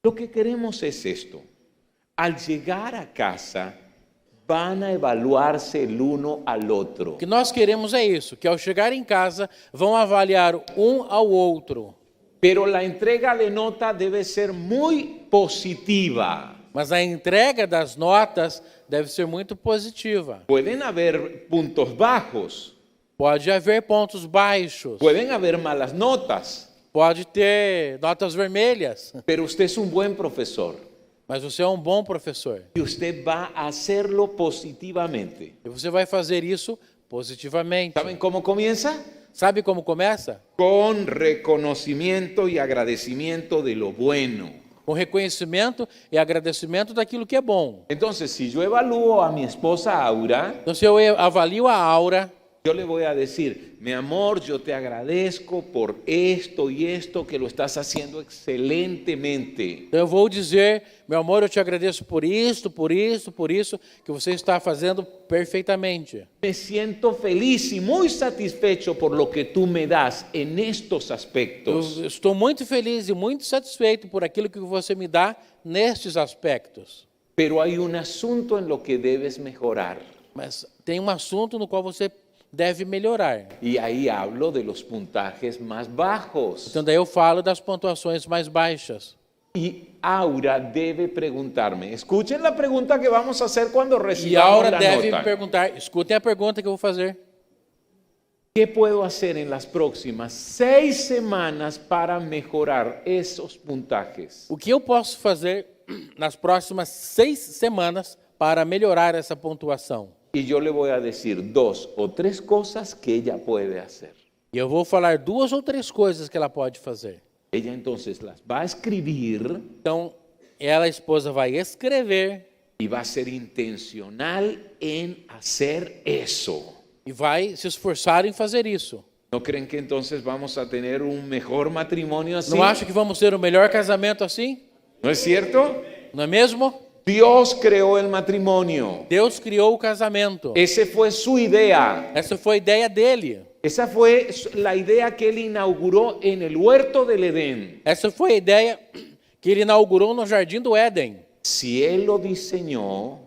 Lo que queremos es esto. Al llegar a casa, van a evaluarse el uno al otro. O que nós queremos é isso, que ao chegar em casa vão avaliar um ao outro. Pero la entrega de nota debe ser muy positiva. Mas a entrega das notas deve ser muito positiva. Pueden haber puntos bajos, Pode haver pontos baixos, pueden haber malas notas, pode ter notas vermelhas, pero usted es un buen profesor mas você é um bom professor. y usted va a hacerlo positivamente. E você vai fazer isso positivamente. ¿Saben cómo comienza? Sabe como começa? Con reconocimiento y agradecimiento de lo bueno. Com reconhecimento e agradecimento daquilo que é bom. Entonces, si yo evalúo a mi esposa Aura, Então, se eu avalio a aura, yo le voy a decir, mi amor, yo te agradezco por esto y esto que lo estás haciendo excelentemente. então eu vou dizer, meu amor, eu te agradeço por isso, por isso, por isso, que você está fazendo perfeitamente. Me siento feliz y muy satisfecho por lo que tú me das en estos aspectos. Eu estou muito feliz e muito satisfeito por aquilo que você me dá nestes aspectos. Pero hay un asunto en lo que debes mejorar. Mas tem um assunto no qual você deve melhorar. Y ahí hablo de los puntajes más bajos. Então daí eu falo das pontuações mais baixas. Y Aura debe preguntarme. Escuchen la pregunta que vamos a hacer cuando E a recibamos aura la deve nota. me perguntar, escutem a pergunta que eu vou fazer. ¿Qué puedo hacer en las próximas 6 semanas para mejorar esos puntajes? O que eu posso fazer nas próximas 6 semanas para melhorar essa pontuação? Y yo le voy a decir 2 o 3 cosas que ella puede hacer. E eu vou falar 2 ou 3 coisas que ela pode fazer. Ella entonces las va a escribir Então, ela, a esposa, vai escrever y va a ser intencional en hacer eso. e vai se esforçar em fazer isso. ¿No creen que entonces vamos a tener un mejor matrimonio así? Não acha que vamos ter o melhor casamento assim? ¿No es cierto? Não é mesmo? Dios creó el matrimonio. Deus criou o casamento. Esa fue su idea. Essa foi a ideia dele. Esa fue la idea que él inauguró en el huerto del Edén. Essa foi a ideia que ele inaugurou no Jardim do Éden. Si él lo diseñó,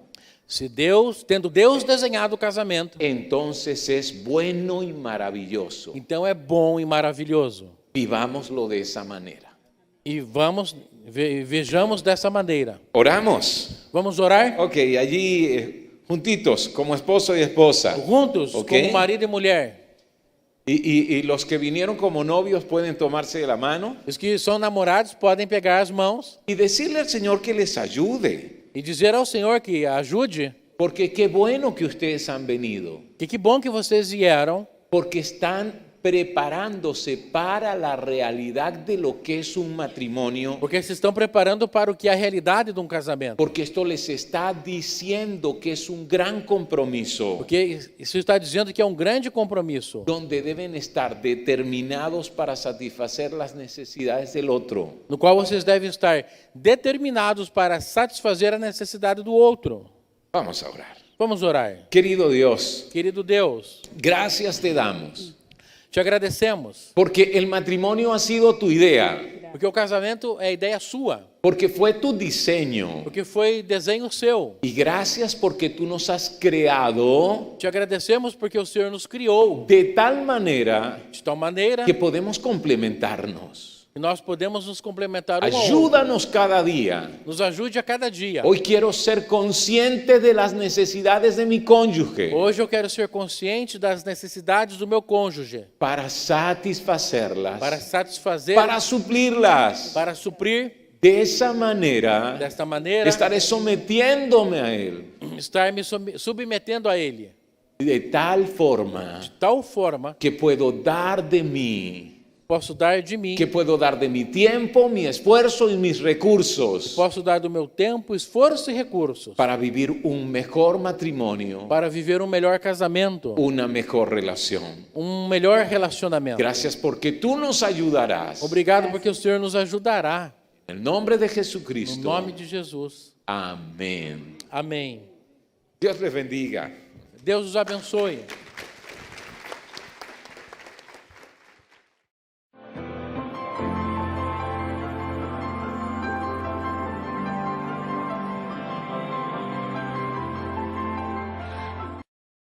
Se Deus, tendo Deus desenhado o casamento, entonces es bueno y maravilloso. então é bom e maravilhoso. Vivámoslo de esa manera. E vamos, vejamos dessa maneira. Oramos. Vamos orar Ok, allí juntitos, como esposo y esposa. juntos, Ok. como marido e mulher. Y los que vinieron como novios pueden tomarse de la mano Os que são namorados podem pegar as mãos y decirle al Señor que les ayude. e dizer ao Senhor que ajude. Porque qué bueno que ustedes han venido. Que bom que vocês vieram, Porque están preparándose para la realidad de lo que es un matrimonio. porque se estão preparando para o que é a realidade de um casamento. Porque esto les está diciendo que es un gran compromiso. Porque isso está dizendo que é um grande compromisso, Donde deben estar determinados para satisfacer las necesidades del otro. no qual vocês devem estar determinados para satisfazer a necessidade do outro. Vamos a orar. Vamos orar. Querido Dios, Querido Deus, gracias te damos. te agradecemos, Porque el matrimonio ha sido tu idea. porque o casamento é ideia sua, Porque fue tu diseño. porque foi desenho seu. Y gracias porque tú nos has creado Te agradecemos porque o Senhor nos criou de tal manera de tal maneira que podemos complementarnos. E nós podemos nos complementar um ao outro. Ayúdanos cada día. Nos ajude a cada dia. Hoy quiero ser consciente de las necesidades de mi cónyuge Hoje eu quero ser consciente das necessidades do meu cônjuge, para satisfacerlas, para satisfazer, para suplirlas. para suprir. De esa manera, Desta maneira, estaré sometiéndome a Él estar me submetendo a Ele, de tal forma de tal forma que puedo dar de mí, posso dar de mim, que puedo dar de mi tiempo, mi esfuerzo y mis recursos posso dar do meu tempo, esforço e recursos para vivir un mejor matrimonio, para viver um melhor casamento, una mejor relación. melhor relacionamento. Gracias porque tú nos ayudarás. Obrigado porque o Senhor nos ajudará. En el nombre de No Jesucristo. nome de Jesus. Amén. Amém. Dios les bendiga. Deus os abençoe.